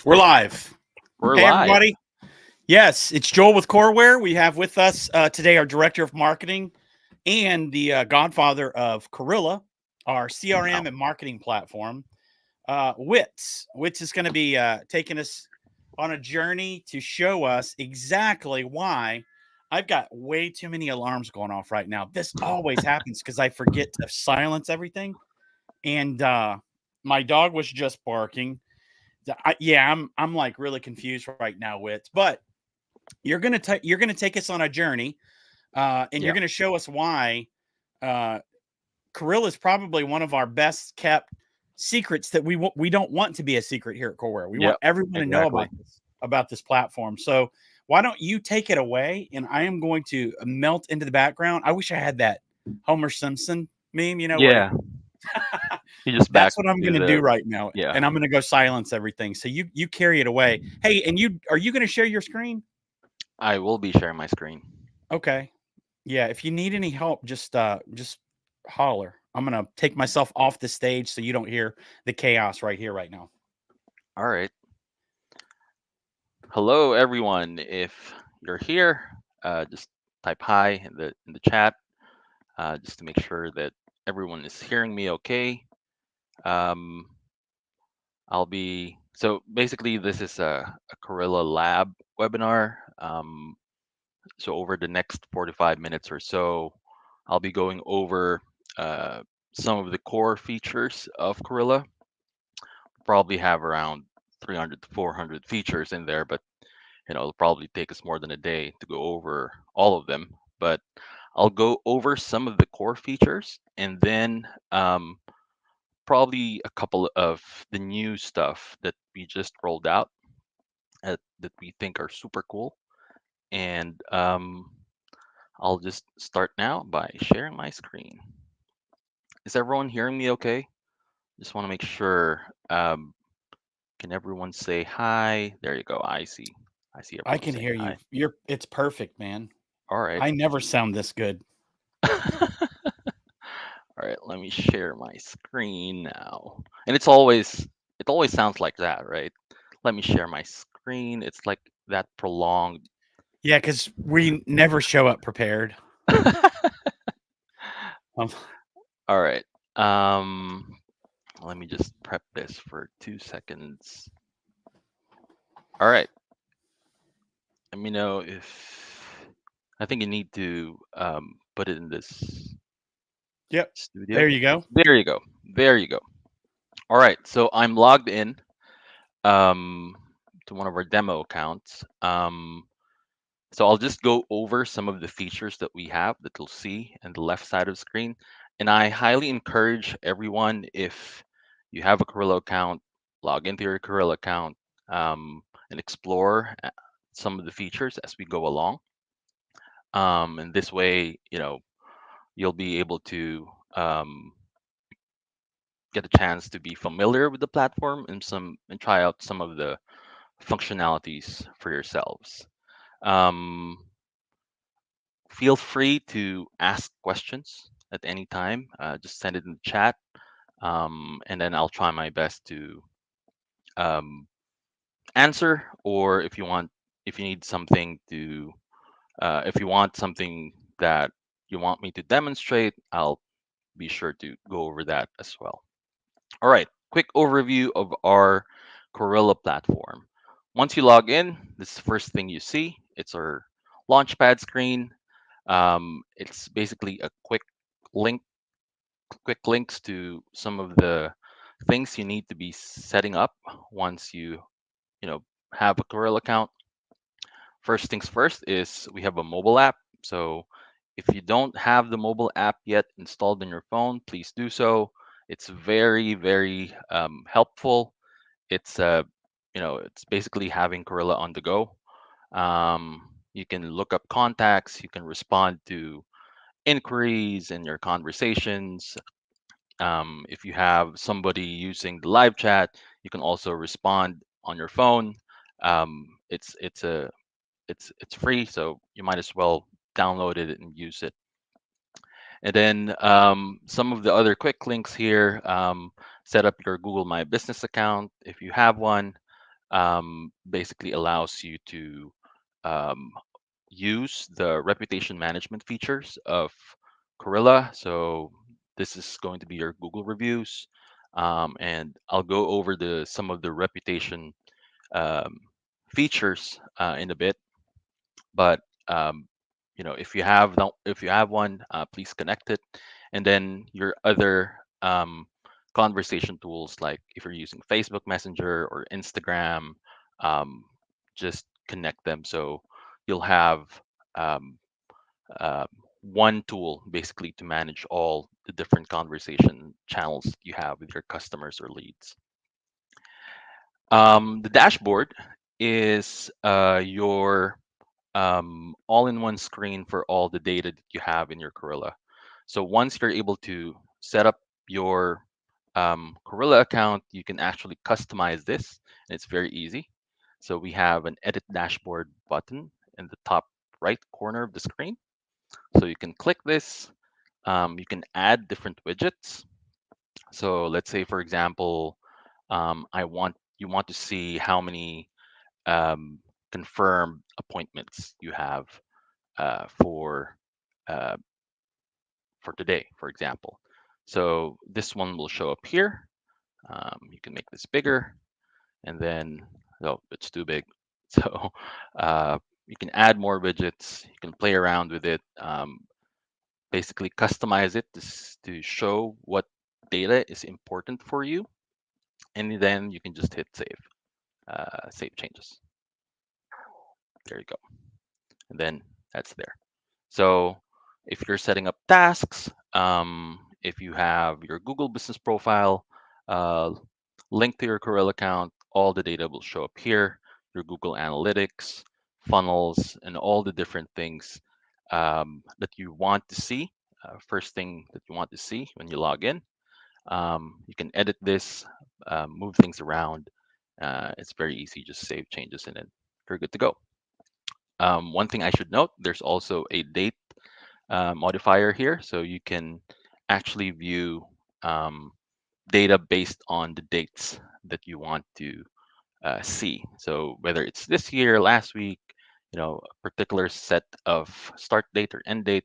We're live. We're Hey, live. everybody. Yes, it's Joel with Coreware. We have with us today our director of marketing and the godfather of coreILLA, our CRM Wow. and marketing platform, Wits. Wits is going to be taking us on a journey to show us exactly why I've got way too many alarms going off right now. This always happens because I forget to silence everything. And my dog was just barking. Yeah, I'm like really confused right now, Wits. But you're gonna take us on a journey, and you're Yeah. gonna show us why uh, coreILLA is probably one of our best kept secrets that we don't want to be a secret here at Coreware. We want Yep. everyone to know Exactly. about this platform. So why don't you take it away? And I am going to melt into the background. I wish I had that Homer Simpson meme, where Yeah. You just back that's what I'm to gonna do the. right now, Yeah. and I'm gonna go silence everything. So you carry it away. Hey, and are you gonna share your screen? I will be sharing my screen. Okay. Yeah, if you need any help, just holler. I'm gonna take myself off the stage so you don't hear the chaos right here, right now. All right. Hello, everyone. If you're here, just type hi in the chat, just to make sure that everyone is hearing me okay. Um, I'll be so basically this is a coreILLA Lab webinar. So over the next 45 minutes or so, I'll be going over uh, some of the core features of coreILLA. Probably have around 300 to 400 features in there, but it'll probably take us more than a day to go over all of them. But I'll go over some of the core features and then probably a couple of the new stuff that we just rolled out that we think are super cool. And I'll just start now by sharing my screen. Is everyone hearing me okay? Just want to make sure. Can everyone say hi? There you go. I see. I see I everyone can saying hear you. hi. It's perfect, man. All right. I never sound this good. All right. Let me share my screen now. And it always sounds like that, right? Let me share my screen. It's like that prolonged. Yeah, because we never show up prepared. Um, All right. Um, Let me just prep this for 2 seconds. All right. Let me know if I think you need to put it in this yep. studio. There you go. There you go. There you go. All right. So I'm logged in um, to one of our demo accounts. So I'll just go over some of the features that we have that you'll see in the left side of the screen. And I highly encourage everyone, if you have a coreILLA account, log into your coreILLA account and explore some of the features as we go along. And this way, you'll be able to um, get a chance to be familiar with the platform and try out some of the functionalities for yourselves. Um, Feel free to ask questions at any time. Just send it in the chat, and then I'll try my best to um, answer. Or if you need something if you want something that you want me to demonstrate, I'll be sure to go over that as well. All right, quick overview of our coreILLA platform. Once you log in, this is the first thing you see. It's our launchpad screen. It's basically a link, quick links to some of the things you need to be setting up once you know, have a coreILLA account. First things first is we have a mobile app. So if you don't have the mobile app yet installed on your phone, please do so. It's very, very helpful. It's basically having coreILLA on the go. You can look up contacts. You can respond to inquiries in your conversations. If you have somebody using the live chat, you can also respond on your phone. It's free, so you might as well download it and use it. And then some of the other quick links here: set up your Google My Business account if you have one. basically allows you to um, use the reputation management features of coreILLA. So this is going to be your Google reviews, and I'll go over the some of the reputation um, features in a bit. But if you have if you have one, please connect it, and then your other conversation tools, like if you're using Facebook Messenger or Instagram, um, just connect them so you'll have um, uh, one tool basically to manage all the different conversation channels you have with your customers or leads. The dashboard is your all-in-one screen for all the data that you have in your coreILLA. So once you're able to set up your coreILLA account, you can actually customize this, and it's very easy. So we have an Edit Dashboard button in the top right corner of the screen. So you can click this. You can add different widgets. So let's say, for example, you want to see how many um, confirmed appointments you have for uh, for today, for example. So this one will show up here. You can make this bigger, and then oh, it's too big. So you can add more widgets. You can play around with it. Basically, customize it to show what data is important for you, and then you can just hit save. Save changes. There you go, and then that's there. So if you're setting up tasks, if you have your Google business profile uh, linked to your coreILLA account, all the data will show up here, your Google Analytics, funnels, and all the different things that you want to see. First thing that you want to see when you log in. You can edit this, move things around. It's very easy, just save changes and then you're good to go. One thing I should note, there's also a date modifier here. So you can actually view data based on the dates that you want to see. So whether it's this year, last week, a particular set of start date or end date,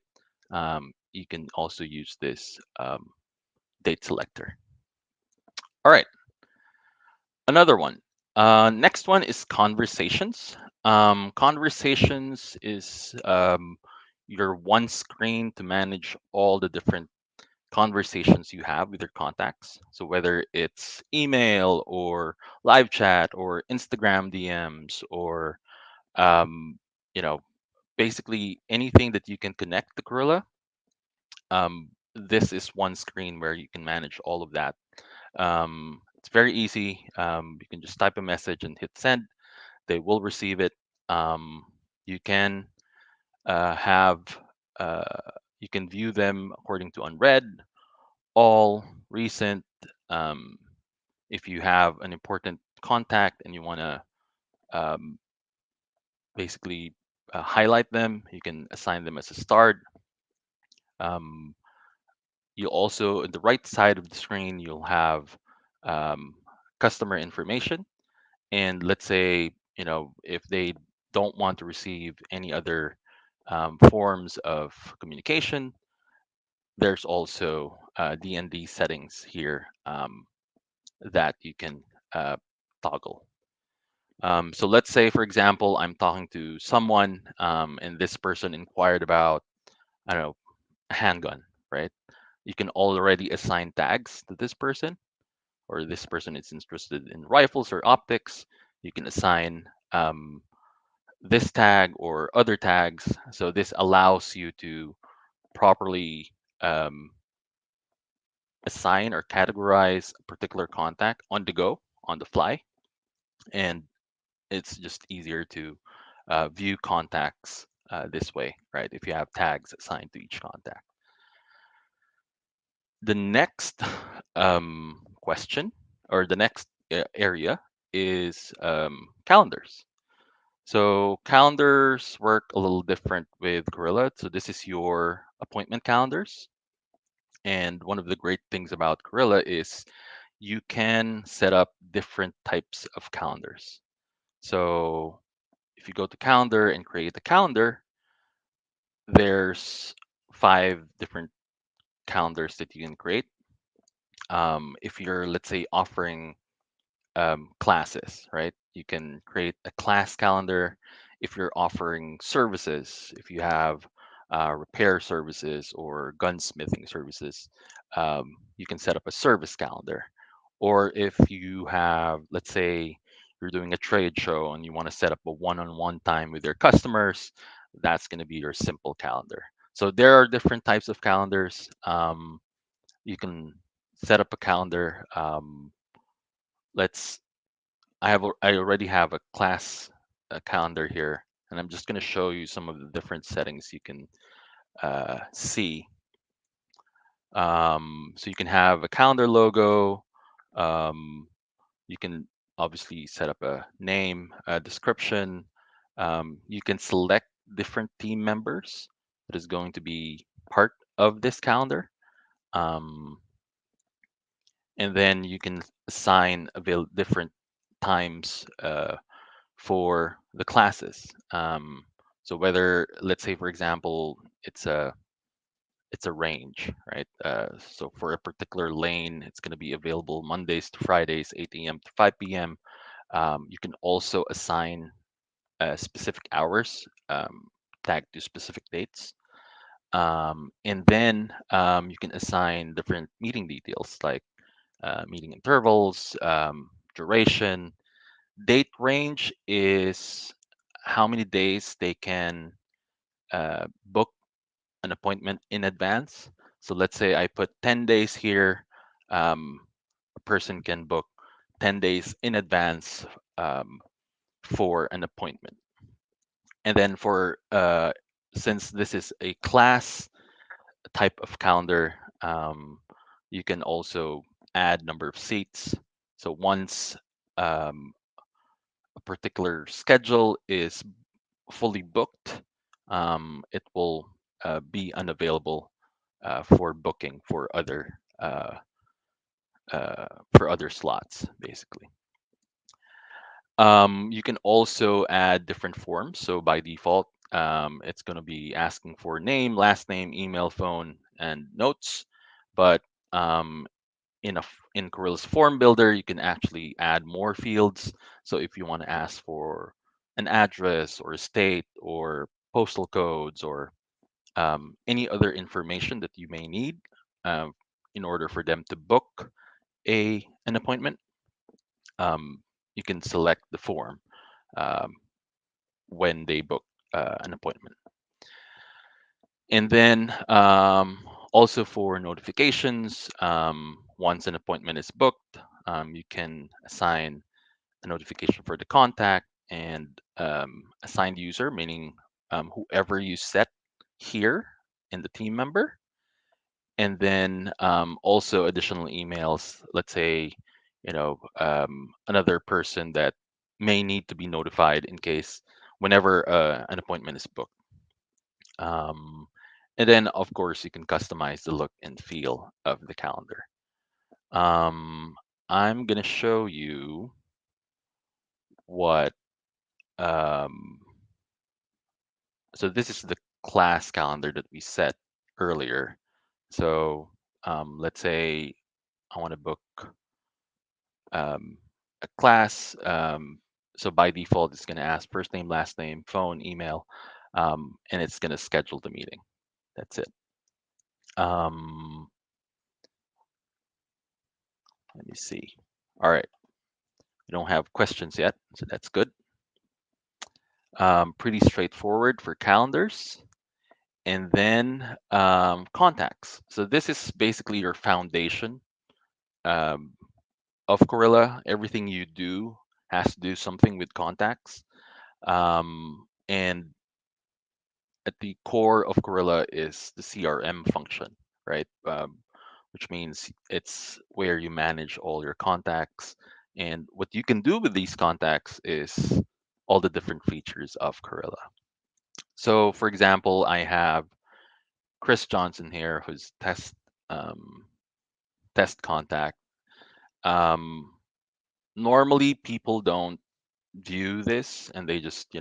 you can also use this date selector. All right, another one. Next one is conversations. Conversations is your one screen to manage all the different conversations you have with your contacts. So whether it's email or live chat or Instagram DMs or um, you know basically anything that you can connect to coreILLA, this is one screen where you can manage all of that. It's very easy. You can just type a message and hit send. They will receive it. Um, you can have uh, you can view them according to unread, all, recent. Um, if you have an important contact and you want to um, basically highlight them, you can assign them as a start. Um, you also, on the right side of the screen, you'll have um, customer information. And let's say, if they don't want to receive any other forms of communication, there's also DND settings here that you can uh, toggle. So let's say, for example, I'm talking to someone and this person inquired about, I don't know, a handgun, right? You can already assign tags to this person, or this person is interested in rifles or optics. You can assign this tag or other tags. So this allows you to properly um, assign or categorize a particular contact on the go, on the fly. And it's just easier to view contacts this way, right? If you have tags assigned to each contact. The next question, or the next area, is calendars. So calendars work a little different with coreILLA. So this is your appointment calendars. And one of the great things about coreILLA is you can set up different types of calendars. So if you go to calendar and create a calendar, there's 5 different calendars that you can create. If you're, let's say, offering classes, right? You can create a class calendar. If you're offering services, if you have repair services or gunsmithing services, you can set up a service calendar. Or if you have, let's say, you're doing a trade show and you want to set up a one-on-one time with your customers, that's going to be your simple calendar. So there are different types of calendars. You can set up a calendar. Let's I already have a class calendar here, and I'm just going to show you some of the different settings you can see. So you can have a calendar logo. Um, you can obviously set up a name, a description. You can select different team members that is going to be part of this calendar. Um, and then you can assign different times for the classes. So whether, let's say, for example, it's a range, right? So for a particular lane, it's going to be available Mondays to Fridays, 8 a.m. to 5 p.m. You can also assign specific hours tagged to specific dates. And then you can assign different meeting details like meeting intervals, duration. Date range is how many days they can book an appointment in advance. So let's say I put 10 days here. Um, a person can book 10 days in advance for an appointment. And then since this is a class type of calendar, you can also add number of seats. So once um, a particular schedule is fully booked, it will be unavailable for booking for other slots, basically. You can also add different forms. So by default, it's going to be asking for name, last name, email, phone, and notes. But um, in Corilla's form builder, you can actually add more fields. So if you want to ask for an address or a state or postal codes or any other information that you may need um, in order for them to book an appointment, um, you can select the form um, when they book an appointment. And then also for notifications, once an appointment is booked, you can assign a notification for the contact and assigned user, meaning whoever you set here in the team member. And then also additional emails, let's say, another person that may need to be notified in case whenever an appointment is booked. Um, and then, of course, you can customize the look and feel of the calendar. Um, I'm going to show you what, um, so this is the class calendar that we set earlier. So let's say I want to book a class. So by default, it's going to ask first name, last name, phone, email, and it's going to schedule the meeting. That's it. Um, Let me see. All right. We don't have questions yet, so that's good. Pretty straightforward for calendars. And then contacts. So this is basically your foundation um, of coreILLA. Everything you do has to do something with contacts. And at the core of coreILLA is the CRM function, right? Which means it's where you manage all your contacts. And what you can do with these contacts is all the different features of coreILLA. So, for example, I have Chris Johnson here, who's um, test contact. Um, Normally, people don't view this and they just,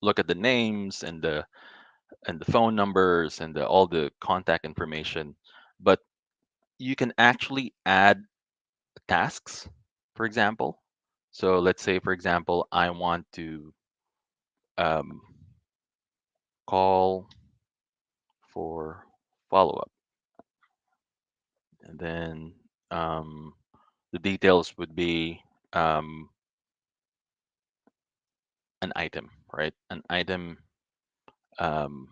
look at the names and the phone numbers and all the contact information. But you can actually add tasks, for example. So let's say, for example, I want to um, call for follow up, and then um, the details would be um, an item, right? An item um,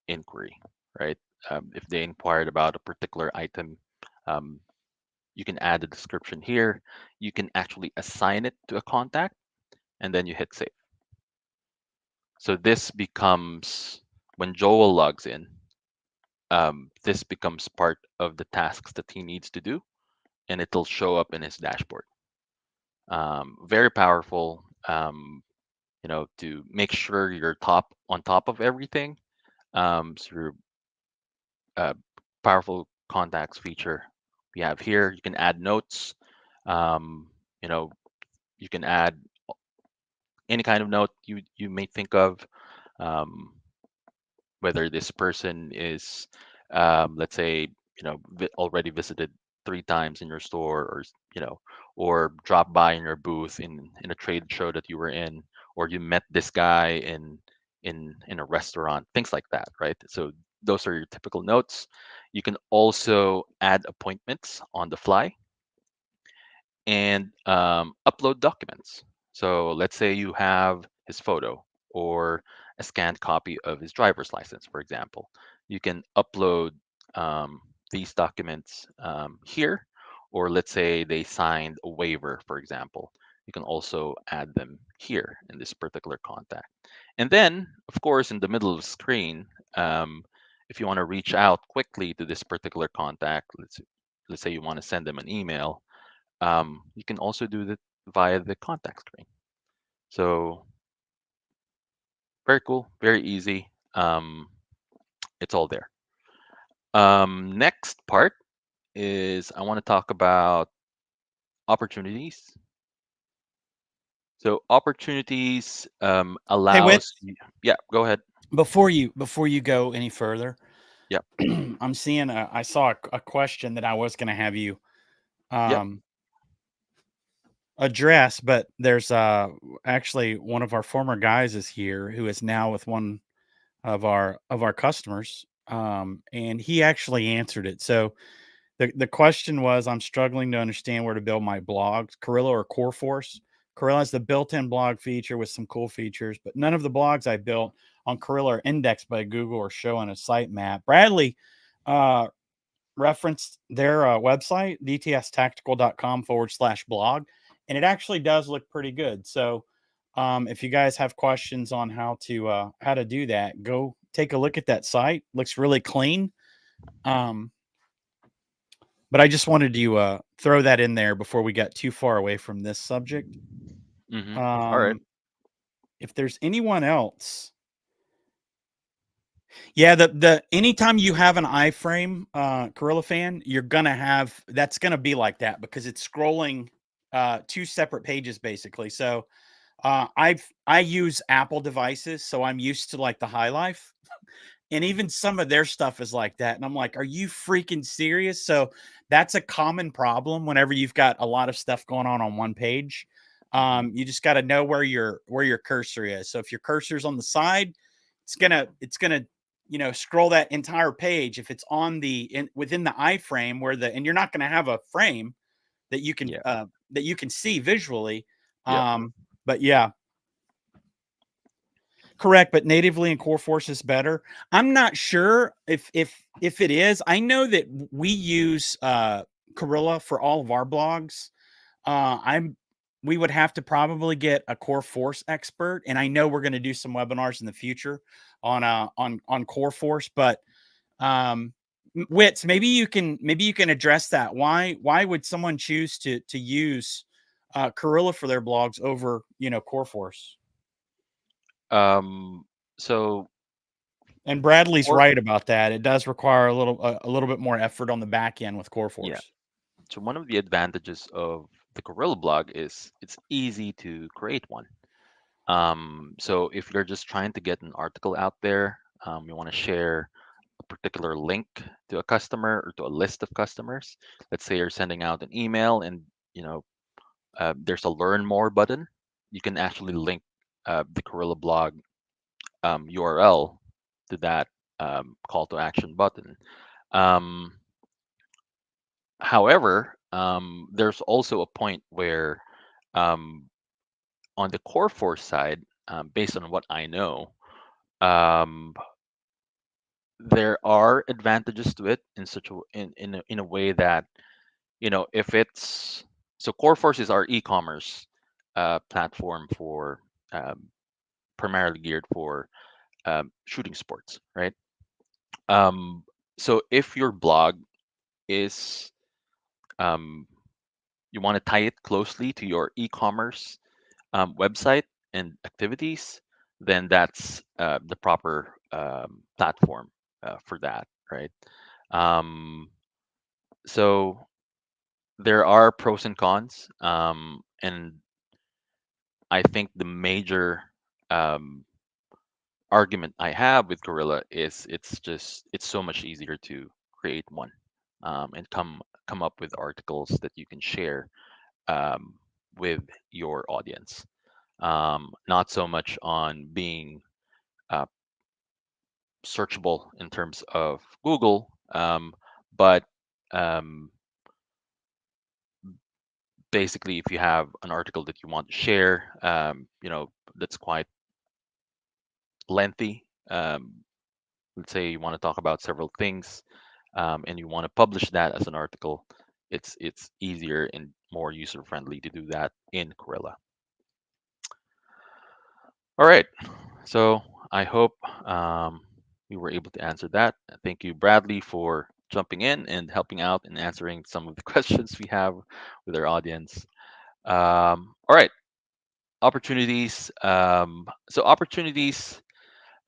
inquiry, right? If they inquired about a particular item, um, you can add a description here. You can actually assign it to a contact, and then you hit save. So this becomes, when Joel logs in, this becomes part of the tasks that he needs to do, and it'll show up in his dashboard. Very powerful, to make sure you're on top of everything. So uh, powerful contacts feature we have here. You can add notes. Um, you know, you can add any kind of note you may think of. Um, Whether this person is, let's say, already visited 3 times in your store, or or dropped by in your booth in a trade show that you were in, or you met this guy in a restaurant, things like that, right? So those are your typical notes. You can also add appointments on the fly and upload documents. So let's say you have his photo or a scanned copy of his driver's license, for example. You can upload these documents here, or let's say they signed a waiver, for example. You can also add them here in this particular contact. And then, of course, in the middle of the screen, um, if you want to reach out quickly to this particular contact, let's say you want to send them an email, you can also do that via the contact screen. So very cool, very easy. It's all there. Next part is I want to talk about opportunities. So opportunities Hey, Wit, allows you, yeah, go ahead. before you go any further, Yep, I'm seeing I saw a question that I was going to have you yep. um, address, but there's actually one of our former guys is here who is now with one of our customers, and he actually answered it. So the question was, I'm struggling to understand where to build my blog, Corilla or CoreForce. Corilla has the built-in blog feature with some cool features, but none of the blogs I built on Corilla are indexed by Google or show on a sitemap. Bradley uh, referenced their website, dtstactical.com/blog, and it actually does look pretty good. So if you guys have questions on how to do that, go take a look at that site. Looks really clean. Um, but I just wanted to throw that in there before we got too far away from this subject. All right. Um, if there's anyone else, yeah, the anytime you have an iframe, Gorilla fan, you're gonna have that's gonna be like that because it's scrolling two separate pages basically. So I use Apple devices, so I'm used to like the High Life, and even some of their stuff is like that. And I'm like, are you freaking serious? So that's a common problem whenever you've got a lot of stuff going on one page. Mhm. You just got to know where your cursor is. So if your cursor's on the side, it's gonna scroll that entire page. If it's on within the iframe and you're not gonna have a frame that you can Yeah, see visually. yep. But yeah, correct, but natively in Core Force is better. I'm not sure if it is. I know that we use Corilla for all of our blogs. I'm We would have to probably get a Core Force expert, and I know we're going to do some webinars in the future on Core Force. But Wits, maybe you can address that. Why would someone choose to use Corilla for their blogs over Core Force? Um, so And Bradley's for right about that. It does require a little bit more effort on the back end with yeah, CoreForce. so one of the advantages of the Gorilla blog is it's easy to create one. So if you're just trying to get an article out there, you want to share a particular link to a customer or to a list of customers. Let's say you're sending out an email and you know there's a learn more button. You can actually link the Gorilla blog URL to that call to action button. Um, However, there's also a point where um, on the core force side, based on what I know, um, there are advantages to it in such a in a way that if it's so core force is our e-commerce platform for um, primarily geared for shooting sports, right? Um, so if your blog is um, you want to tie it closely to your e-commerce website and activities, then that's the proper platform for that, right? Um, so there are pros and cons, and I think the major um, argument I have with Gorilla is it's so much easier to create one and come up with articles that you can share um, with your audience. Not so much on being uh, searchable in terms of Google, but um, basically, if you have an article that you want to share, that's quite lengthy. Let's say you want to talk about several things, and you want to publish that as an article. It's easier and more user friendly to do that in Gorilla. All right. So I hope we were able to answer that. Thank you, Bradley, for jumping in and helping out and answering some of the questions we have with our audience. All right, opportunities. So opportunities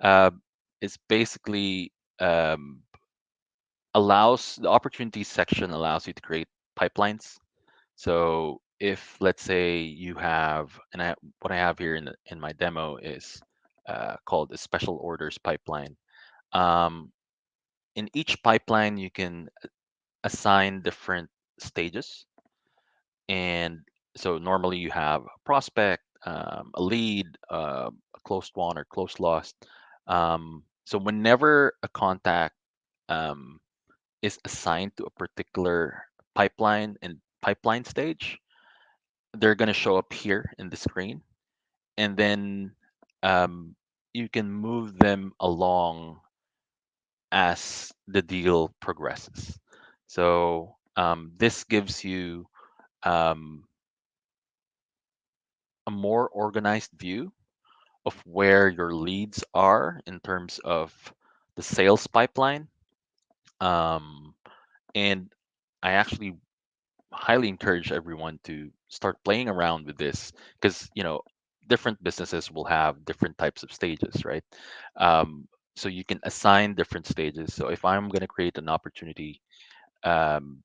uh, is basically allows the opportunities section allows you to create pipelines. So if let's say you have, and what I have here in my demo is called a special orders pipeline. Um, in each pipeline, you can assign different stages. And so normally you have a prospect, a lead, a closed won or closed lost. So whenever a contact um, is assigned to a particular pipeline and pipeline stage, they're going to show up here in the screen. And then um, you can move them along as the deal progresses. So this gives you um, a more organized view of where your leads are in terms of the sales pipeline. Um, and I actually highly encourage everyone to start playing around with this because, different businesses will have different types of stages, right? Um, so you can assign different stages. So if I'm going to create an opportunity um,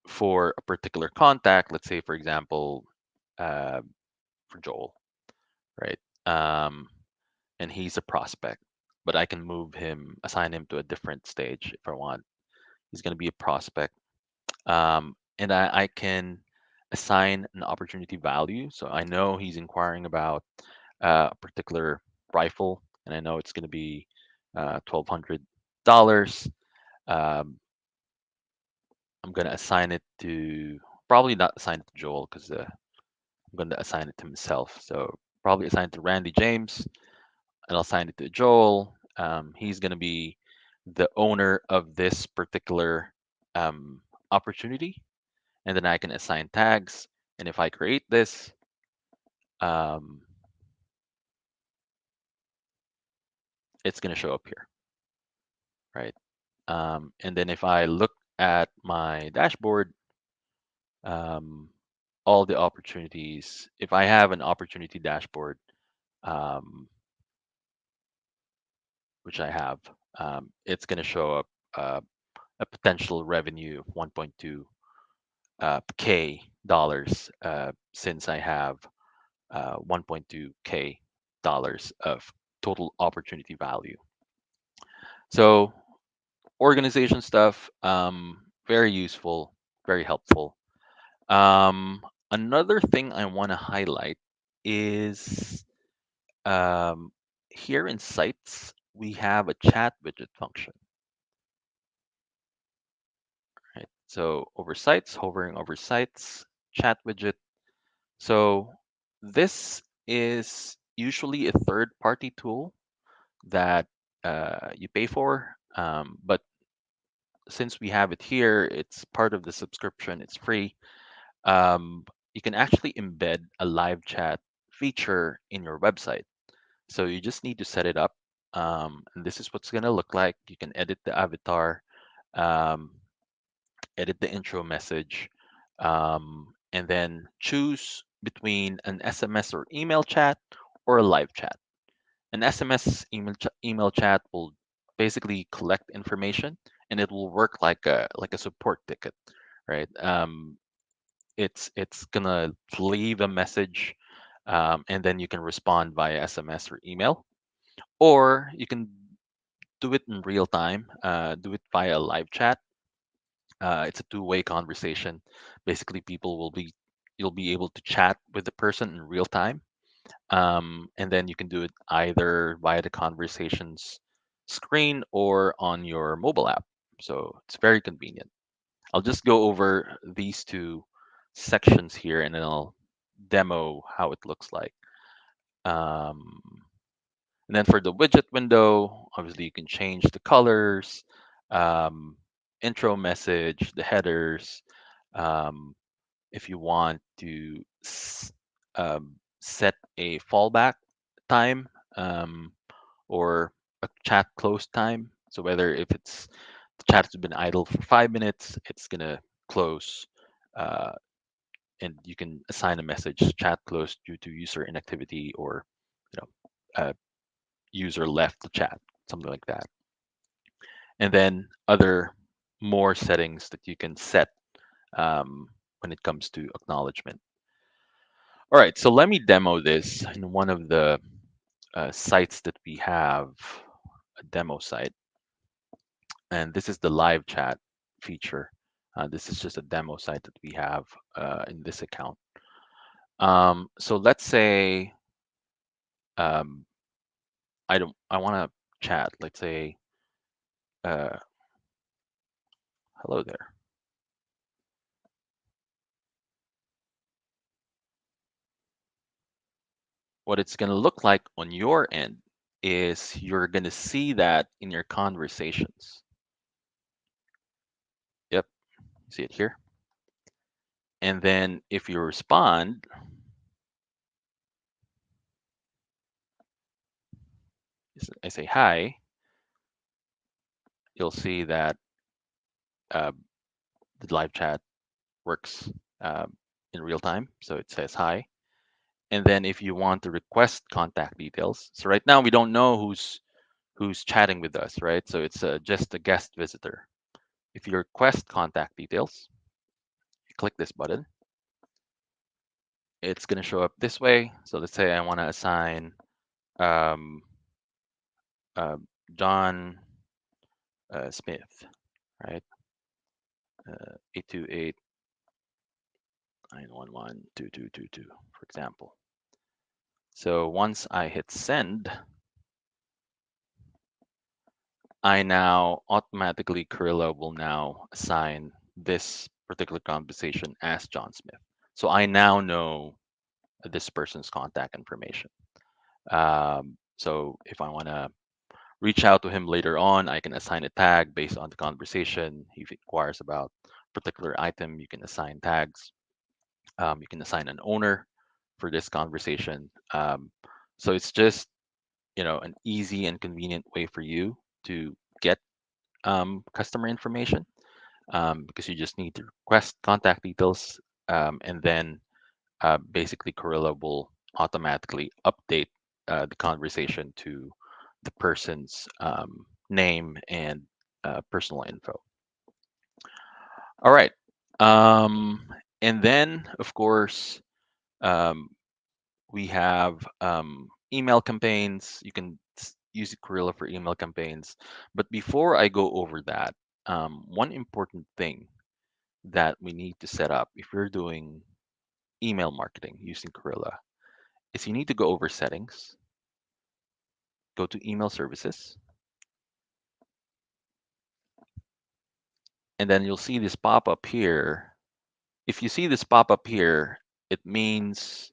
for a particular contact, let's say, for example, uh, for Joel, right? Um, and he's a prospect, but I can assign him to a different stage if I want. He's going to be a prospect. And I can assign an opportunity value. So I know he's inquiring about a particular rifle, and I know it's going to be $1,200. Um, I'm going to assign it to probably not assign it to Joel because I'm going to assign it to himself. So probably assign it to Randy James, and I'll assign it to Joel. He's going to be the owner of this particular opportunity, and then I can assign tags. And if I create this, um, it's going to show up here, right? And then if I look at my dashboard, um, all the opportunities, if I have an opportunity dashboard, um, which I have, it's going to show up a potential revenue of 1.2 K since I have 1.2K dollars of total opportunity value. So organization stuff, very useful, very helpful. Um, Another thing I want to highlight is um, here in Sites, we have a chat widget function, right? So over Sites, hovering over Sites, chat widget. So this is usually a third-party tool that you pay for, but since we have it here, it's part of the subscription, it's free. Um, you can actually embed a live chat feature in your website. So you just need to set it up. And this is what's going to look like. You can edit the avatar, um, edit the intro message, and then choose between an SMS or email chat or a live chat. An SMS email chat will basically collect information and it will work like a support ticket, right? It's gonna leave a message, and then you can respond via SMS or email, or you can do it in real time. Do it via live chat. It's a two-way conversation. Basically, you'll be able to chat with the person in real time, and then you can do it either via the conversations screen or on your mobile app. So it's very convenient. I'll just go over these two sections here and then I'll demo how it looks like. Um, and then for the widget window, obviously you can change the colors, um, intro message, the headers. Um, if you want to set a fallback time, or a chat close time. So whether if it's the chat has been idle for 5 minutes, it's gonna close, uh, and you can assign a message chat closed due to user inactivity or you know user left the chat, something like that. And then other more settings that you can set when it comes to acknowledgement. All right, so let me demo this in one of the sites that we have, a demo site. And this is the live chat feature. This is just a demo site that we have in this account. So let's say um, I want to chat. Let's say, uh, hello there. What it's going to look like on your end is you're going to see that in your conversations. Yep, see it here. And then if you respond, I say hi, you'll see that uh, the live chat works in real time. So it says hi. And then if you want to request contact details, so right now we don't know who's chatting with us, right? So it's just a guest visitor. If you request contact details, you click this button. It's going to show up this way. So let's say I want to assign um, uh, John Smith, right? 828 911 2222, for example. So once I hit send, I now automatically coreILLA will now assign this particular conversation as John Smith. So I now know this person's contact information. So if I want to reach out to him later on, I can assign a tag based on the conversation. If it inquires about a particular item, you can assign tags. You can assign an owner for this conversation. So it's just an easy and convenient way for you to get customer information, because you just need to request contact details, and then basically coreILLA will automatically update the conversation to the person's name and personal info. All right. Um, And then, of course, um, we have email campaigns. You can use Corilla for email campaigns. But before I go over that, one important thing that we need to set up if you're doing email marketing using Corilla is you need to go over settings, go to email services, and then you'll see this pop up here. If you see this pop up here, it means,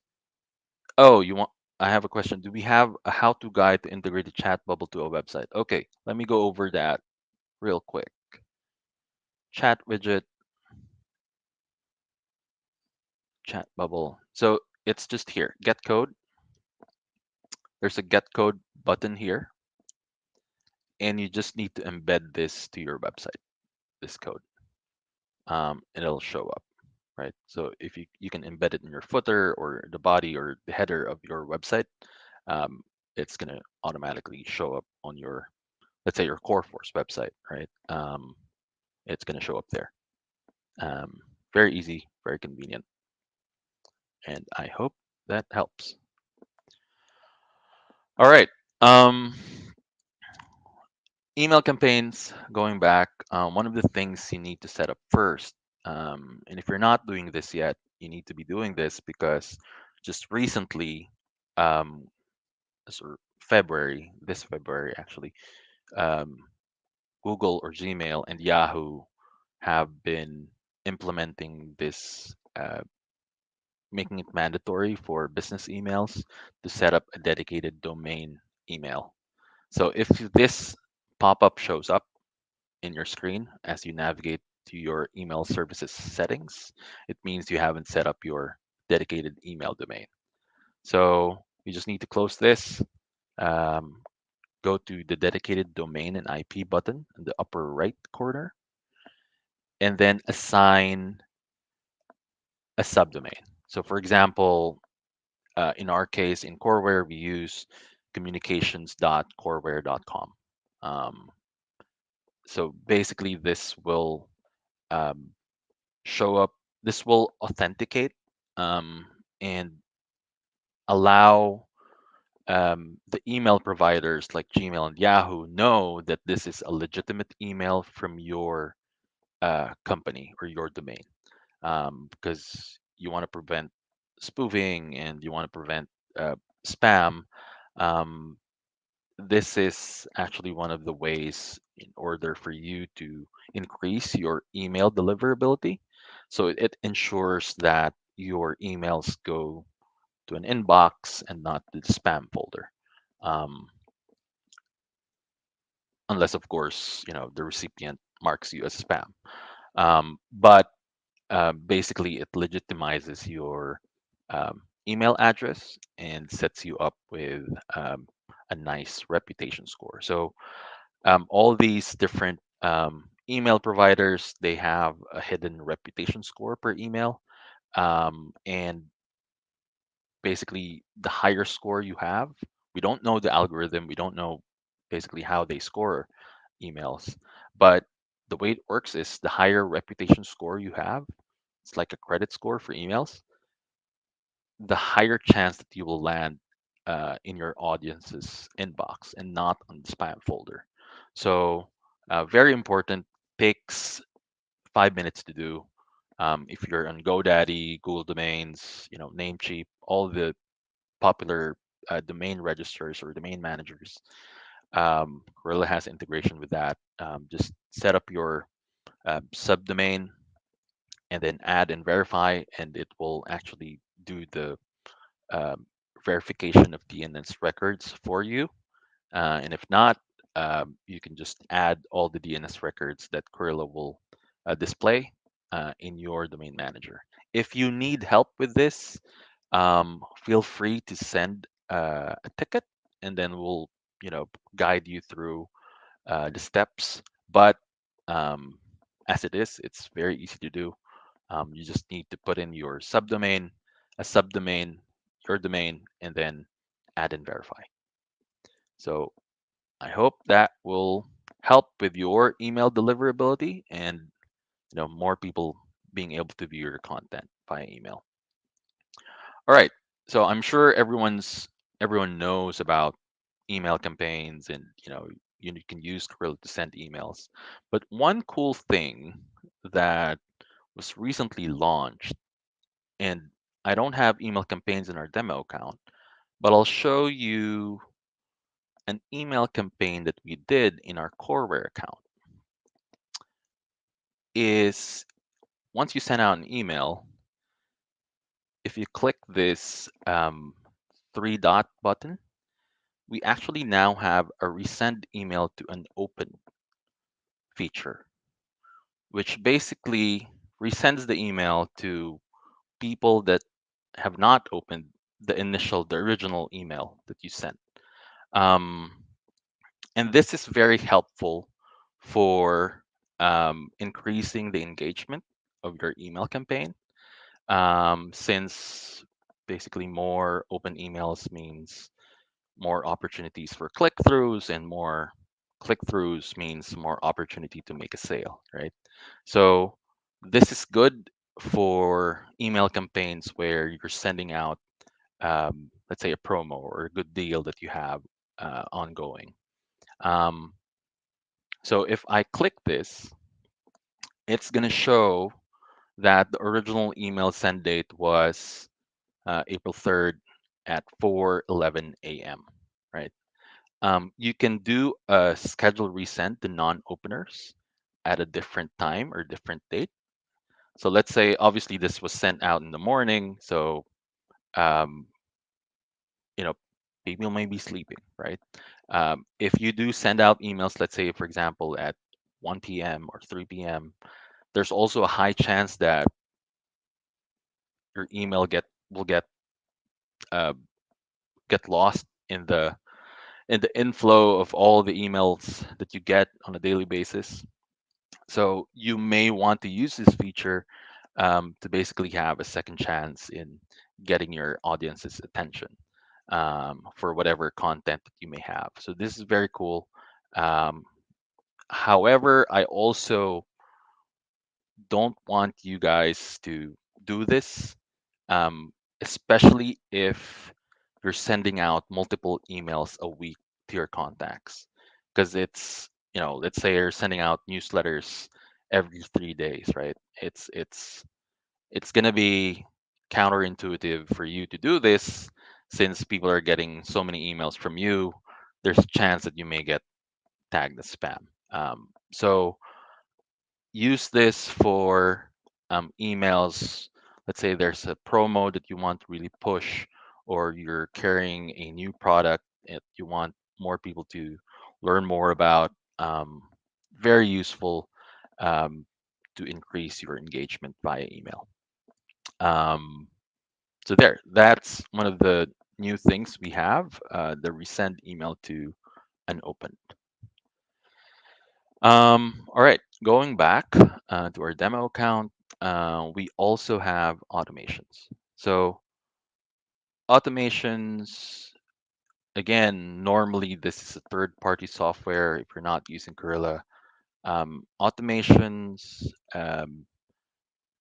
oh, you want, I have a question. Do we have a how to guide to integrate the chat bubble to a website? Okay, let me go over that real quick. Chat widget, chat bubble. So it's just here, get code. There's a get code button here, and you just need to embed this to your website, this code, and it'll show up, right? So if you can embed it in your footer or the body or the header of your website, um, it's going to automatically show up on your, let's say your core force website, right? It's going to show up there. Um, very easy, very convenient, and I hope that helps. All right. Um, Email campaigns, going back, one of the things you need to set up first, and if you're not doing this yet, you need to be doing this because just recently, um, sort of February, this February actually, um, Google or Gmail and Yahoo have been implementing this, making it mandatory for business emails to set up a dedicated domain email. So if this pop-up shows up in your screen as you navigate to your email services settings, it means you haven't set up your dedicated email domain. So you just need to close this, um, go to the dedicated domain and IP button in the upper right corner, and then assign a subdomain. So for example, in our case, in Coreware, we use communications.coreware.com. Um, so basically, this will um, show up, this will authenticate um, and allow the email providers like Gmail and Yahoo know that this is a legitimate email from your company or your domain, because you want to prevent spoofing and you want to prevent spam. Um, this is actually one of the ways in order for you to increase your email deliverability. So it ensures that your emails go to an inbox and not the spam folder. Um, Unless, of course, the recipient marks you as spam. But basically, it legitimizes your email address and sets you up with a nice reputation score. So all these different email providers, they have a hidden reputation score per email, and basically the higher score you have, we don't know the algorithm, we don't know basically how they score emails, but the way it works is the higher reputation score you have, it's like a credit score for emails, the higher chance that you will land in your audience's inbox and not on the spam folder. So, very important. Takes 5 minutes to do. If you're on GoDaddy, Google Domains, Namecheap, all the popular domain registers or domain managers, Gorilla has integration with that. Just set up your subdomain and then add and verify, and it will actually do the um, verification of DNS records for you. And if not, you can just add all the DNS records that Corilla will display in your domain manager. If you need help with this, feel free to send a ticket, and then we'll, guide you through the steps. But um, as it is, it's very easy to do. You just need to put in your subdomain, a subdomain, your domain, and then add and verify. So I hope that will help with your email deliverability and more people being able to view your content via email. All right. So I'm sure everyone knows about email campaigns, and you can use Gorilla to send emails. But one cool thing that was recently launched, and I don't have email campaigns in our demo account, but I'll show you an email campaign that we did in our Coreware account. Is once you send out an email, if you click this three dot button, we actually now have a resend email to an open feature, which basically resends the email to people that have not opened the original email that you sent. Um, and this is very helpful for increasing the engagement of your email campaign, since basically more open emails means more opportunities for click-throughs, and more click-throughs means more opportunity to make a sale, right? So this is good for email campaigns where you're sending out, let's say, a promo or a good deal that you have ongoing. Um, so if I click this, it's going to show that the original email send date was April 3rd at 4:11 a.m., right? You can do a schedule resend to non-openers at a different time or different date. So let's say, obviously, this was sent out in the morning, so um, you know people may be sleeping, right? If you do send out emails, let's say, for example, at 1 p.m. or 3 p.m., there's also a high chance that your email uh, get lost in the inflow of all the emails that you get on a daily basis. So you may want to use this feature to basically have a second chance in getting your audience's attention for whatever content that you may have. So this is very cool. Um, However, I also don't want you guys to do this, um, especially if you're sending out multiple emails a week to your contacts, because let's say you're sending out newsletters every 3 days, right? It's gonna be counterintuitive for you to do this, since people are getting so many emails from you. There's a chance that you may get tagged as spam. So use this for emails. Let's say there's a promo that you want to really push, or you're carrying a new product that you want more people to learn more about. Very useful um, to increase your engagement via email. Um, so that's one of the new things we have, the resend email to an open. All right, going back to our demo account, we also have automations. So automations, again, normally this is a third-party software if you're not using Gorilla. Automations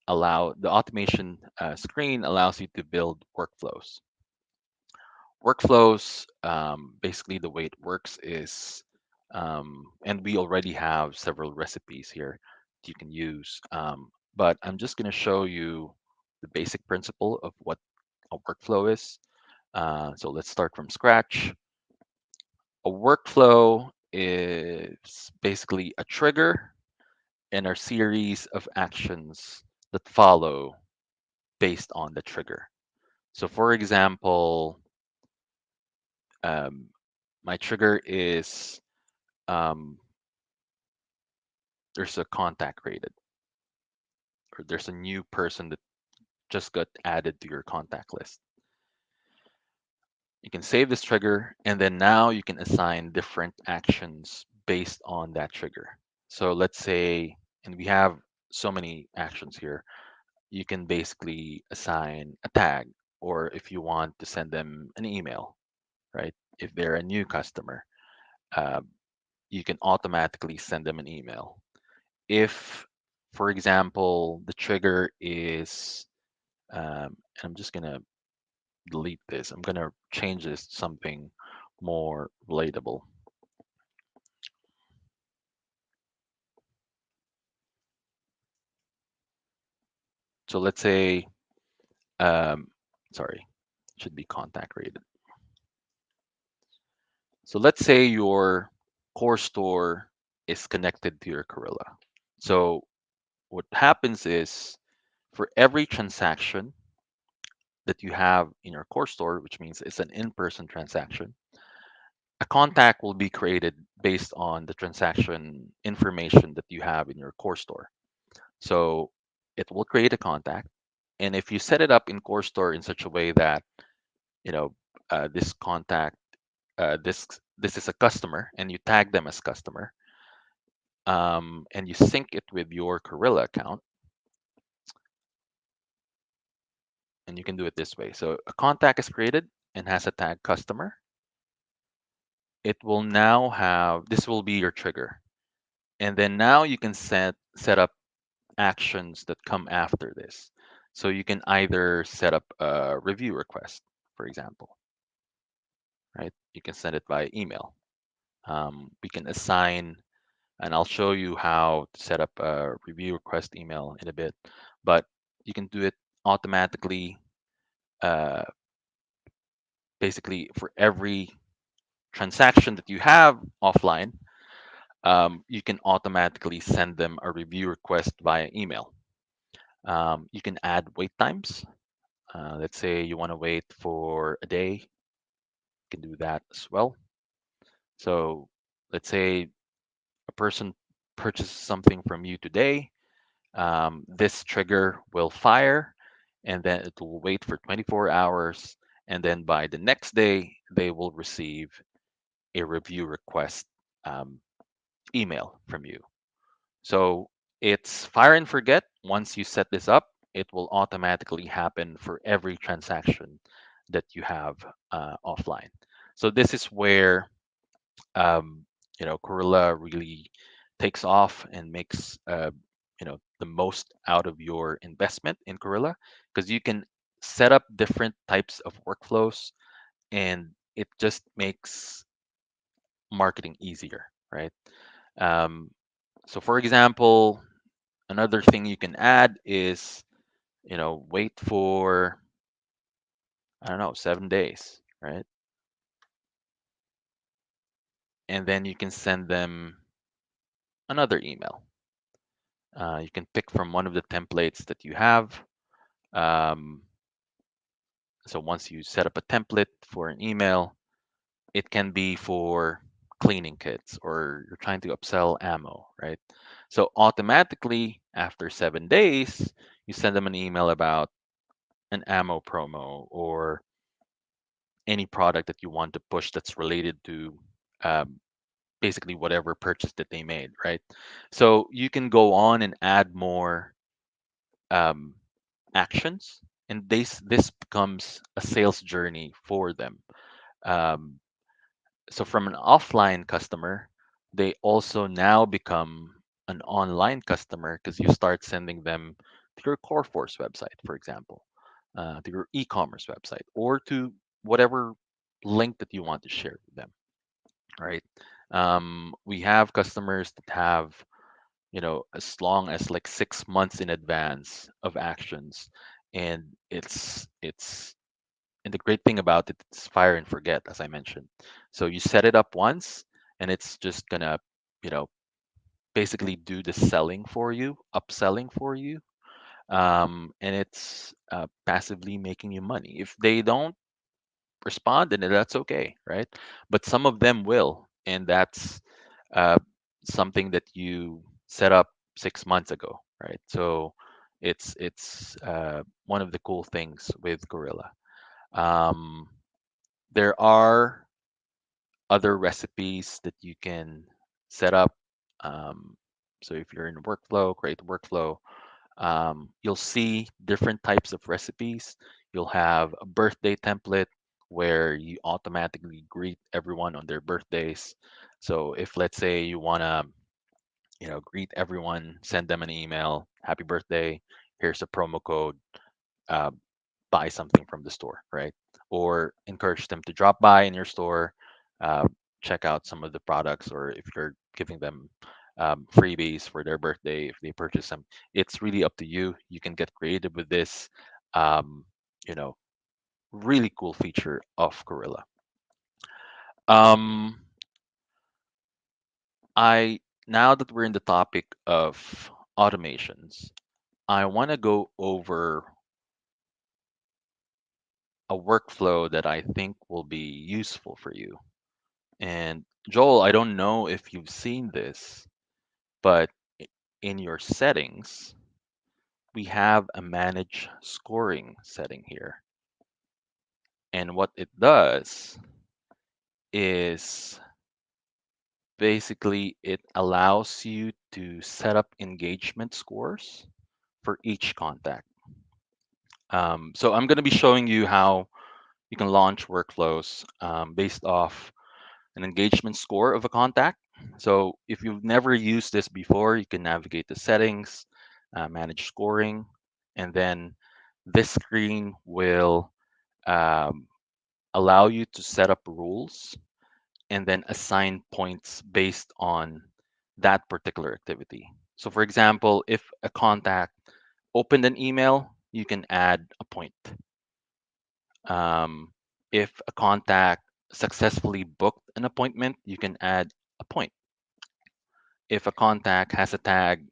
allow the automation screen allows you to build workflows. Workflows, basically the way it works is, and we already have several recipes here that you can use, but I'm just going to show you the basic principle of what a workflow is. So let's start from scratch. A workflow is basically a trigger and a series of actions that follow based on the trigger. So for example, um, my trigger is, um, there's a contact created, or there's a new person that just got added to your contact list. You can save this trigger, and then now you can assign different actions based on that trigger. So let's say, and we have so many actions here, you can basically assign a tag, or if you want to send them an email, right? If they're a new customer, uh, you can automatically send them an email. If For example, the trigger is, and I'm just gonna delete this. I'm gonna change this to something more relatable. So let's say, um, sorry, should be contact rated. So let's say your core store is connected to your Corilla. So what happens is for every transaction that you have in your core store, which means it's an in-person transaction, a contact will be created based on the transaction information that you have in your core store. So it will create a contact. And if you set it up in core store in such a way that, you know, this contact, this is a customer and you tag them as customer, and you sync it with your Corilla account, and you can do it this way. So a contact is created and has a tag customer. It will now have, this will be your trigger. And then now you can set up actions that come after this. So you can either set up a review request, for example, right? You can send it by email. We can assign, and I'll show you how to set up a review request email in a bit, but you can do it automatically. Uh, Basically, for every transaction that you have offline, you can automatically send them a review request via email. You can add wait times. Let's say you want to wait for a day, you can do that as well. So let's say a person purchases something from you today. This trigger will fire, and then it will wait for 24 hours. And then by the next day, they will receive a review request um, email from you. So it's fire and forget. Once you set this up, it will automatically happen for every transaction that you have offline. So this is where Corilla really takes off and makes the most out of your investment in Corilla, because you can set up different types of workflows, and it just makes marketing easier, right? Um, so for example, another thing you can add is, wait for, I don't know, 7 days, right? And then you can send them another email. You can pick from one of the templates that you have. Um, so once you set up a template for an email, it can be for cleaning kits or you're trying to upsell ammo, right? So automatically after 7 days, you send them an email about an ammo promo or any product that you want to push that's related to um, basically whatever purchase that they made, right? So you can go on and add more um, actions, and this becomes a sales journey for them. Um, so from an offline customer, they also now become an online customer because you start sending them to your Core Force website, for example, to your e-commerce website, or to whatever link that you want to share with them, right? We have customers that have, as long as like 6 months in advance of actions, and and the great thing about it, it's fire and forget, as I mentioned. So you set it up once, and it's just gonna, you know, basically do the selling for you, upselling for you, and it's passively making you money. If they don't respond, then that's okay, right? But some of them will, and that's uh, something that you set up 6 months ago, right? So it's one of the cool things with Gorilla. Um, there are other recipes that you can set up. Um, so if you're in workflow, create workflow, you'll see different types of recipes. You'll have a birthday template where you automatically greet everyone on their birthdays. So if let's say you want to greet everyone, send them an email, happy birthday, here's a promo code, uh, buy something from the store, right? Or encourage them to drop by in your store, uh, check out some of the products, or if you're giving them freebies for their birthday, if they purchase them, it's really up to you. You can get creative with this, um, you know, really cool feature of Gorilla. Um, I Now that we're in the topic of automations, I want to go over a workflow that I think will be useful for you. And Joel, I don't know if you've seen this, but in your settings, we have a manage scoring setting here. And what it does is basically it allows you to set up engagement scores for each contact. So I'm going to be showing you how you can launch workflows based off an engagement score of a contact. So if you've never used this before, you can navigate the settings, manage scoring, and then this screen will um, allow you to set up rules and then assign points based on that particular activity. So for example, if a contact opened an email, you can add a point. Um, if a contact successfully booked an appointment, you can add a point. If a contact has a tag,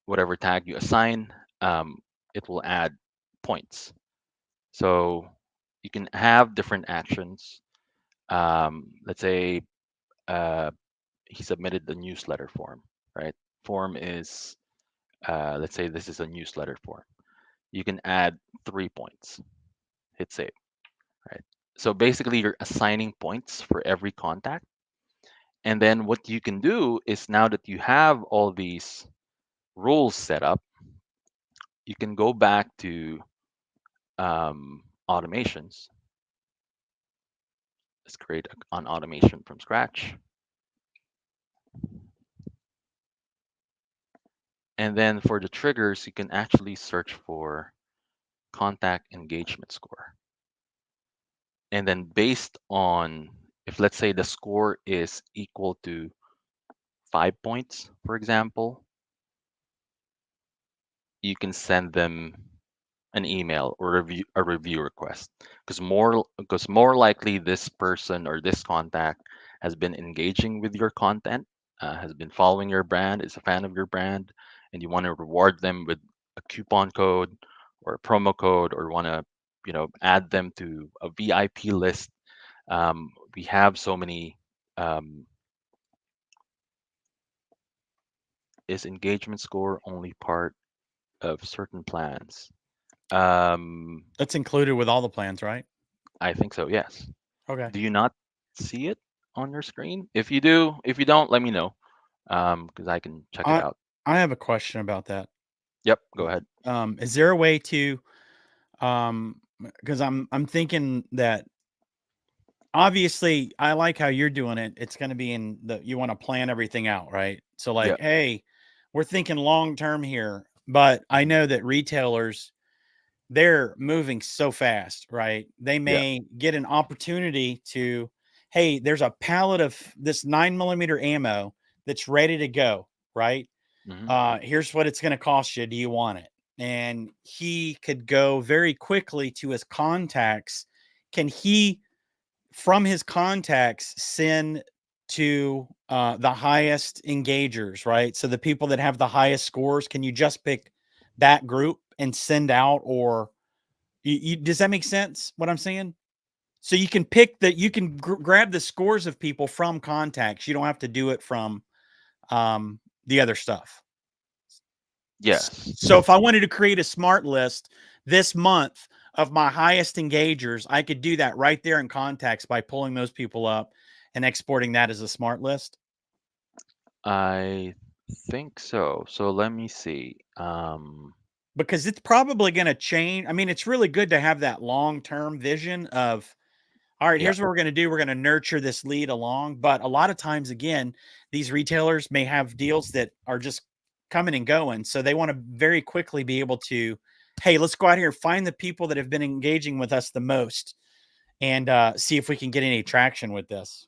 whatever tag you assign, it will add points. So you can have different actions. Let's say uh, he submitted the newsletter form, right? Form is, let's say this is a newsletter form. You can add 3 points, hit save, right? So basically, you're assigning points for every contact. And then what you can do is now that you have all these rules set up, you can go back to automations. Let's create an automation from scratch. And then for the triggers, you can actually search for contact engagement score. And then based on, if let's say the score is equal to 5 points, for example, you can send them an email or a review request because more likely this person or this contact has been engaging with your content, has been following your brand, is a fan of your brand, and you want to reward them with a coupon code or a promo code, or want to add them to a VIP list. We have so many. um, is engagement score only part of certain plans? um, That's included with all the plans, right? I think so, yes. Okay. Do you not see it on your screen? If you do, if you don't, let me know, because I can check it I out. I have a question about that. Yep, go ahead. Is there a way to because I'm thinking that obviously I like how you're doing it. It's going to be in the you want to plan everything out, right? So like, Yep. hey, we're thinking long term here, but I Mhm. know that retailers they're moving so fast, right? They Yep. may get an opportunity to, hey, there's a pallet of this 9 millimeter ammo that's ready to go, right? Hmm. Here's what it's going to cost you. Do you want it? And he could go very quickly to his contacts. Can he, from his contacts, send to the highest engagers, right? So the people that have the highest scores, can you just pick that group and send out, or does that make sense? What I'm saying? So you can pick that, you can grab the scores of people from contacts. You don't have to do it from the other stuff. Yes. So if I wanted to create a smart list this month of my highest engagers, I could do that right there in contacts by pulling those people up and exporting that as a smart list. I think so. So let me see. Because it's probably going to change. I mean, it's really good to have that long term vision of All right, Yeah. here's what we're going to do. We're going to nurture this lead along. But a lot of times, again, these retailers may have deals that are just coming and going. So they want to very quickly be able to, hey, let's go out here and find the people that have been engaging with us the most and see if we can get any traction with this.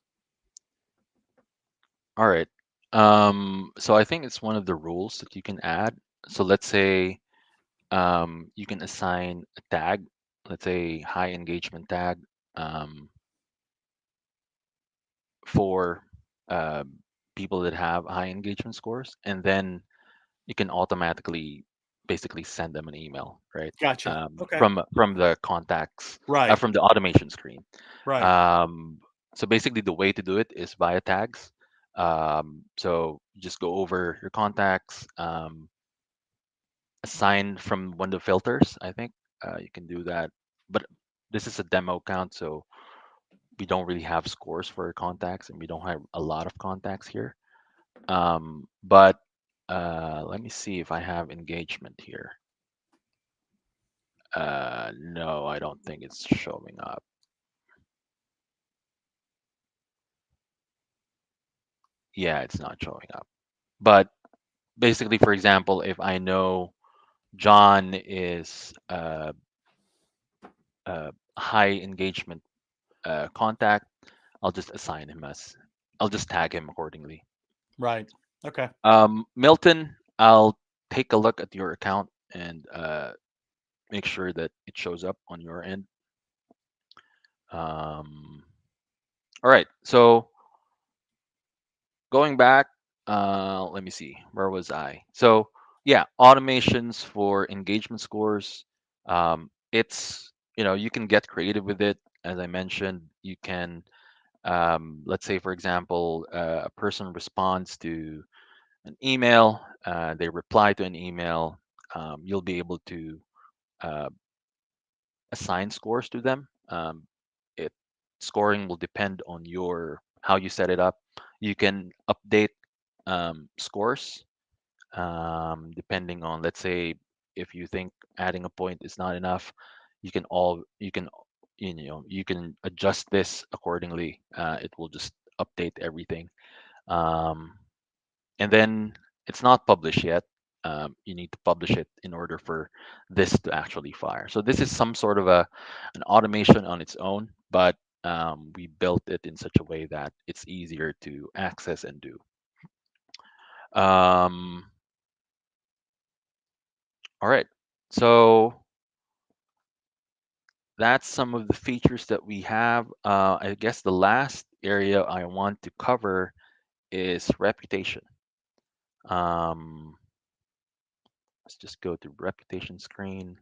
All right. So I think it's one of the rules that you can add. So let's say you can assign a tag, let's say high engagement tag, um, for uh, people that have high engagement scores, and then you can automatically basically send them an email, right? Gotcha. Okay. From the contacts, Right. from the automation screen. Right. Um, so basically, the way to do it is via tags. So you just go over your contacts, assign from one of the filters. I think you can do that, but this is a demo account, so we don't really have scores for our contacts, and we don't have a lot of contacts here. But let me see if I have engagement here. No, I don't think it's showing up. Yeah, it's not showing up. But basically, for example, if I know John is a high engagement contact, I'll just assign him as, I'll just tag him accordingly. Right. Okay. Milton, I'll take a look at your account and make sure that it shows up on your end. Um, all right, so going back, let me see, where was I? So yeah, automations for engagement scores. It's, you can get creative with it. As I mentioned, you can, let's say for example, a person responds to an email, they reply to an email, you'll be able to uh, assign scores to them. It Scoring will depend on your how you set it up. You can update scores depending on, let's say, if you think adding a point is not enough, you can you can adjust this accordingly. It will just update everything. Um, and then it's not published yet. You need to publish it in order for this to actually fire. So this is some sort of an automation on its own, but we built it in such a way that it's easier to access and do. Um, all right, so that's some of the features that we have. I guess the last area I want to cover is reputation. Um, let's just go to reputation screen.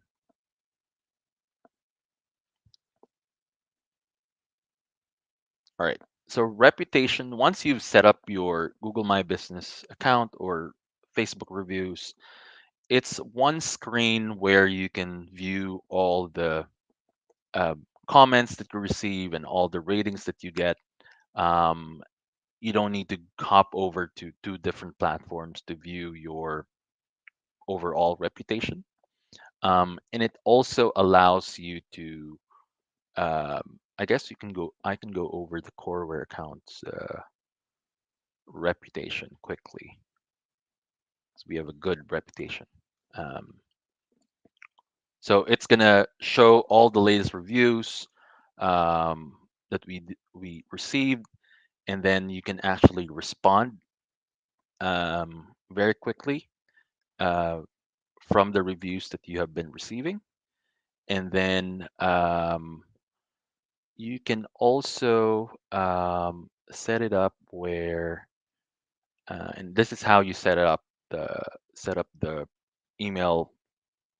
All right. So reputation, once you've set up your Google My Business account or Facebook reviews, it's one screen where you can view all the uh, comments that you receive and all the ratings that you get. Um, you don't need to hop over to two different platforms to view your overall reputation. And it also allows you to, I guess I can go over the CoreWare accounts reputation quickly. So we have a good reputation. Um, so it's gonna show all the latest reviews that we received, and then you can actually respond very quickly uh, from the reviews that you have been receiving, and then you can also set it up where, and this is how you the set up the email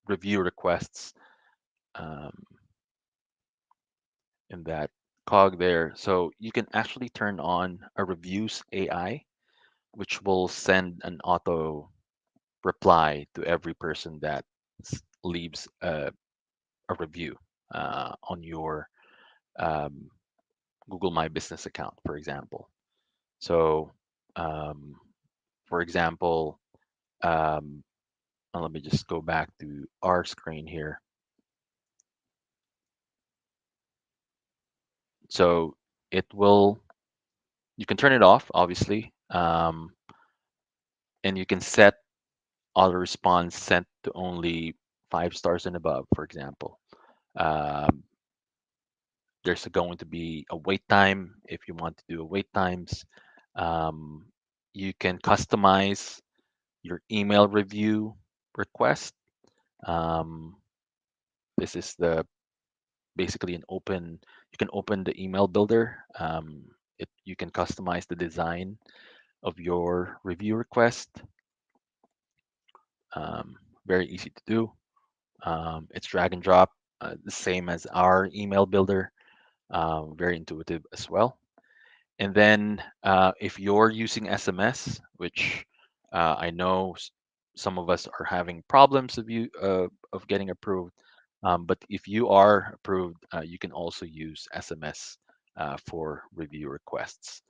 review requests um, in that cog there. So you can actually turn on a reviews AI, which will send an auto reply to every person that leaves a review on your um, Google My Business account, for example. So, um, for example, um, let me just go back to our screen here. So it will, you can turn it off, obviously, and you can set auto response sent to only 5 stars and above, for example. Um, there's going to be a wait time if you want to do a wait times. Um, you can customize your email review request. Um, this is the basically an open. You can open the email builder. You can customize the design of your review request. Um, very easy to do. It's drag and drop, the same as our email builder. Very intuitive as well. And then if you're using SMS, which I know some of us are having problems of getting approved, but if you are approved, you can also use SMS for review requests.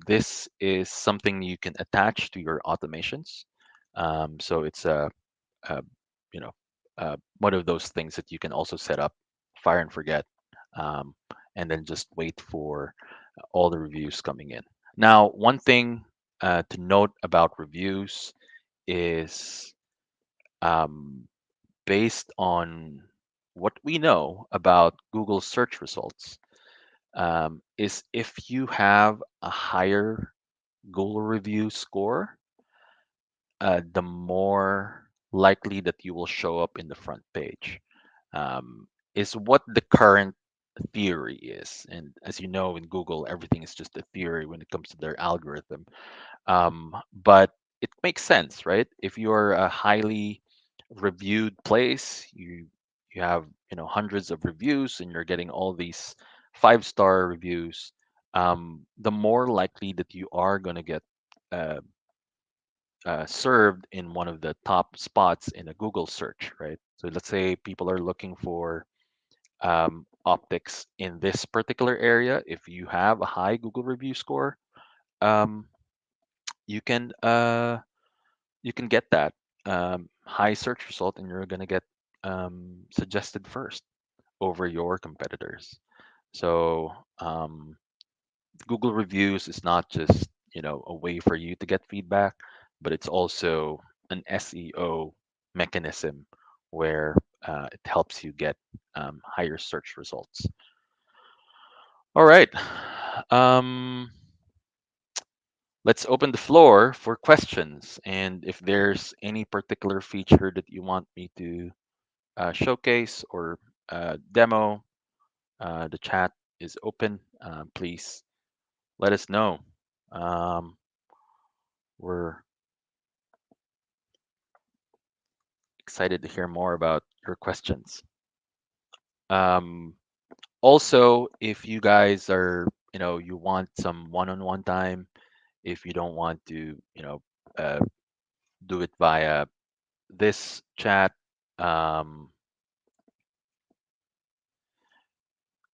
This is something you can attach to your automations. So it's a you know one of those things that you can also set up, fire and forget, um, and then just wait for all the reviews coming in. Now, one thing to note about reviews is um, based on what we know about Google search results, is if you have a higher Google review score, the more likely that you will show up in the front page. Is what the current theory is. And as you know, in Google, everything is just a theory when it comes to their algorithm. But it makes sense, right? If you're a highly reviewed place, you have hundreds of reviews, and you're getting all these 5-star reviews. The more likely that you are going to get uh, served in one of the top spots in a Google search, right? So let's say people are looking for optics in this particular area. If you have a high Google review score, um, you can get that high search result, and you're gonna get suggested first over your competitors. So Google reviews is not just a way for you to get feedback, but it's also an SEO mechanism where it helps you get higher search results. All right. Um, let's open the floor for questions. And if there's any particular feature that you want me to showcase or demo, the chat is open. Please let us know. Um, we're excited to hear more about your questions. Um, Also, if you guys are, you want some one-on-one time, if you don't want to, uh, do it via this chat, um,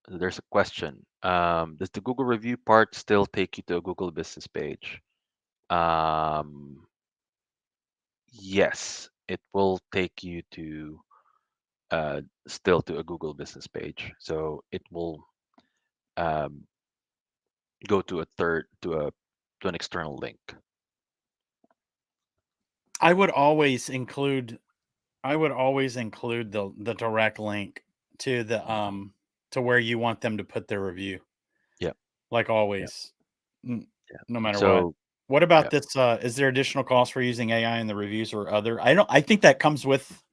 there's a question. Does the Google review part still take you to a Google business page? Um, yes, it will take you to still to a Google business page. So it will um, go to a third to an external link. I would always include the direct link to the to where you want them to put their review, Yeah, like yeah, always, yeah. no matter what. So What yeah. about this? Is there additional cost for using AI in the reviews or other? I don't. I think that comes with.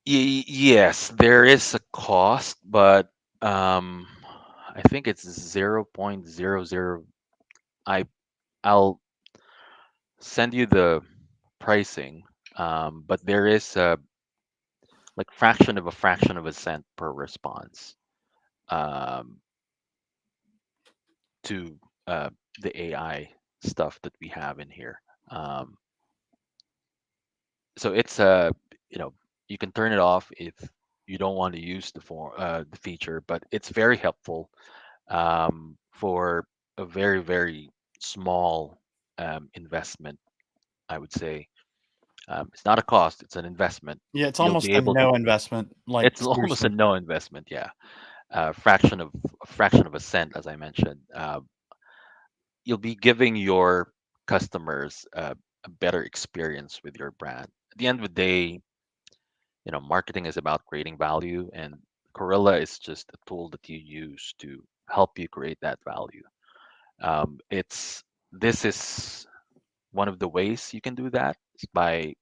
Yes, there is a cost, but um, I think it's 0.00. I I'll send you the pricing, but there is a like fraction of a cent per response um, to the AI stuff that we have in here. Um, so it's you know you can turn it off if you don't want to use the feature, but it's very helpful for a very, very small investment, I would say. It's not a cost, it's an investment. Yeah, it's You'll almost be a able to, no investment. Like it's almost a seriously. no investment, yeah. a fraction of a cent, as I mentioned, you'll be giving your customers a better experience with your brand. At the end of the day, marketing is about creating value, and Corilla is just a tool that you use to help you create that value. It's This is one of the ways you can do that is by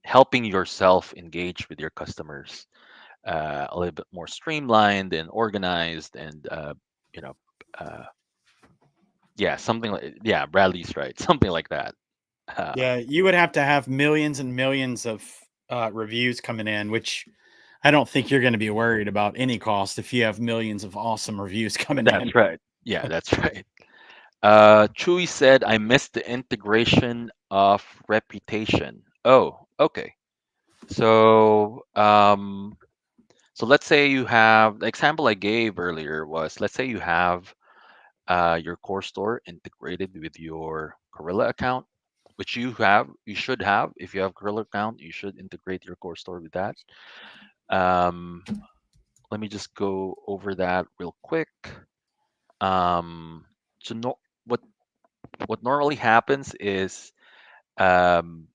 helping yourself engage with your customers a little bit more streamlined and organized, and you know uh, yeah, something like, yeah, Bradley's right, something like that. Yeah, you would have to have millions and millions of reviews coming in, which I don't think you're going to be worried about any cost if you have millions of awesome reviews coming in. That's right. Yeah, that's right. Chewy said, I missed the integration of reputation. Oh, okay. So, so let's say you have the example I gave earlier was, let's say you have your core store integrated with your Gorilla account, which you should have. If you have Gorilla account, you should integrate your core store with that. Um, Let me just go over that real quick. Um, so no, what normally happens is um,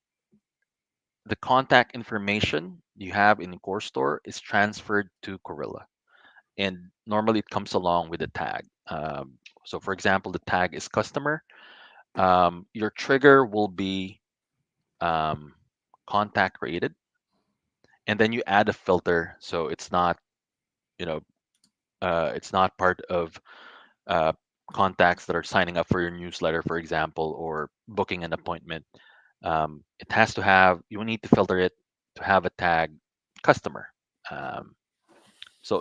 the contact information you have in the core store is transferred to Gorilla, and normally it comes along with a tag. So, for example, the tag is customer. Your trigger will be um, contact created, and then you add a filter, so you know it's not part of uh, contacts that are signing up for your newsletter, for example, or booking an appointment. It has to have, you need to filter it to have a tag customer. Um,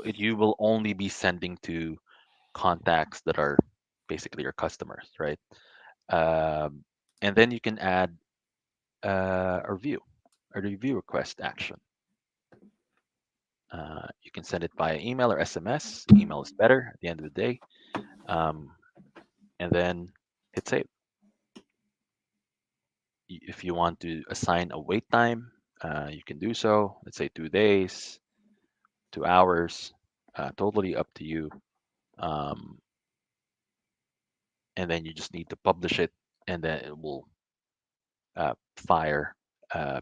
you will only be sending to contacts that are basically your customers, right? Um, and then you can add a review request action. You can send it via email or SMS. Email is better at the end of the day. Um, and then hit save. If you want to assign a wait time, you can do so. Let's say 2 days, 2 hours, totally up to you. Um, and then you just need to publish it, and then it will fire uh,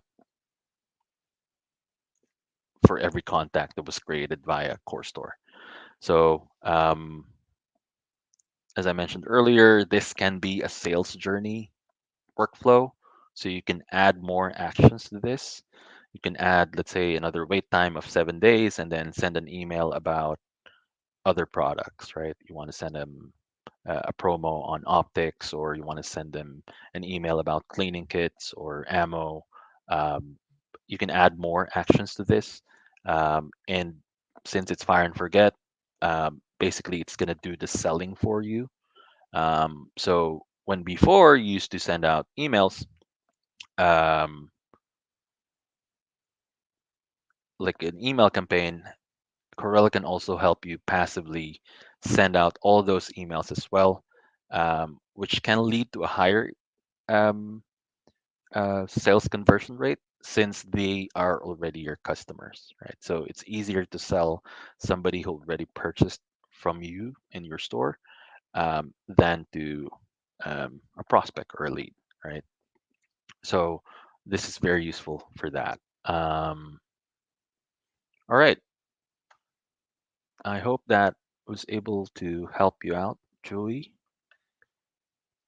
for every contact that was created via Core Store. So, as I mentioned earlier, this can be a sales journey workflow. So you can add more actions to this. You can add, let's say, another wait time of 7 days, and then send an email about other products, right? You want to send them a promo on optics, or you want to send them an email about cleaning kits or ammo. Um, you can add more actions to this. And since it's fire and forget, basically it's going to do the selling for you. So when before you used to send out emails, um, like an email campaign, Corella can also help you passively send out all those emails as well, which can lead to a higher um, sales conversion rate since they are already your customers, right? So it's easier to sell somebody who already purchased from you in your store than to a prospect or a lead, right? So this is very useful for that. All right. I hope that was able to help you out, Julie.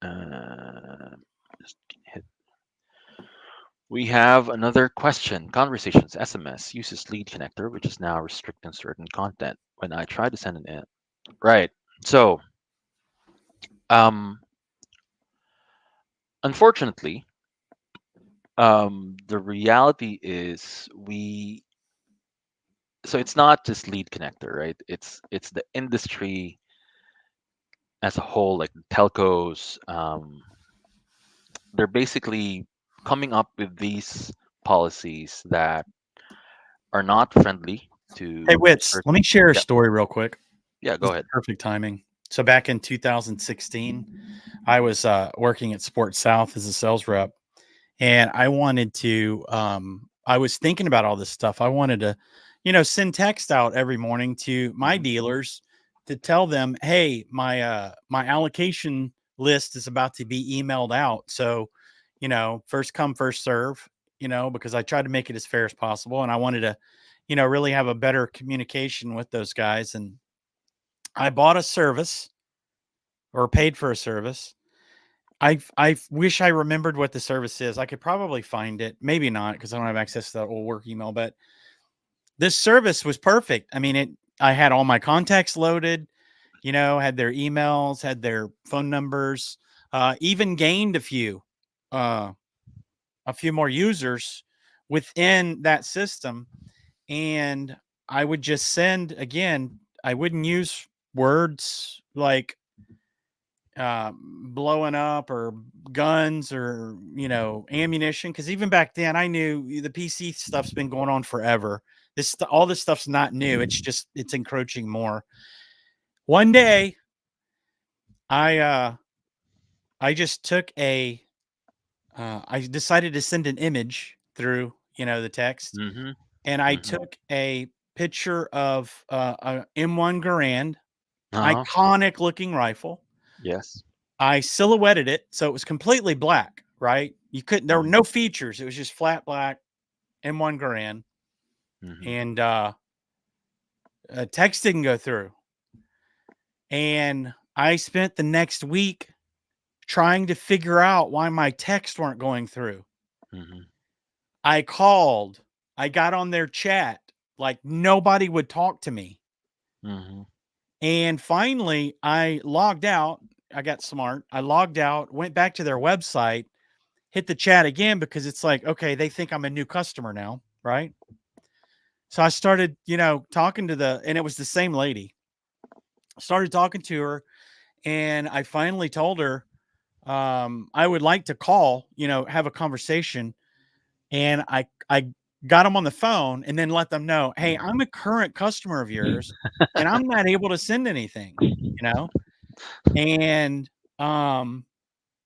Uh, just hit. We have another question. Conversations SMS uses lead connector, which is now restricting certain content when I try to send an in. Right. So, um, unfortunately, the reality is so it's not just lead connector, right? It's the industry as a whole, like telcos. They're basically coming up with these policies that are not friendly Hey, to Wits, let certain. me share a Yeah, story real quick. yeah, This go is ahead. perfect timing. So back in 2016, I was working at Sports South as a sales rep, and I wanted to. I was thinking about all this stuff. I wanted to, send text out every morning to my Mhm. dealers to tell them, hey, my allocation list is about to be emailed out. So, first come, first serve, because I tried to make it as fair as possible. And I wanted to, really have a better communication with those guys. And I bought a service or paid for a service. I wish I remembered what the service is. I could probably find it. Maybe not because I don't have access to that old work email, but this service was perfect. I mean, I had all my contacts loaded, had their emails, had their phone numbers, even gained uh, a few more users within that system. And I would just send again, I wouldn't use words like blowing up or guns or ammunition, because even back then I knew the PC stuff's been going on forever. All this stuff's not new. It's just it's encroaching more. One day I I just took a I decided to send an image through the text, Mhm. and I Mhm. took a picture of a M1 Garand, Uh-huh. iconic looking rifle. Yes. I silhouetted it so it was completely black, right? You couldn't there were Mhm. no features. It was just flat black M1 Garand, Mhm. and text didn't go through. And I spent the next week trying to figure out why my texts weren't going through. Mhm. I called, I got on their chat, like nobody would talk to me. Mhm. And finally, I logged out. I got smart. I logged out, went back to their website, hit the chat again because it's like, okay, they think I'm a new customer now, right? So I started, talking to and it was the same lady. Started talking to her, and I finally told her, I would like to call, have a conversation. And I got them on the phone and then let them know, hey, I'm a current customer of yours, and I'm not able to send anything, you know? And um,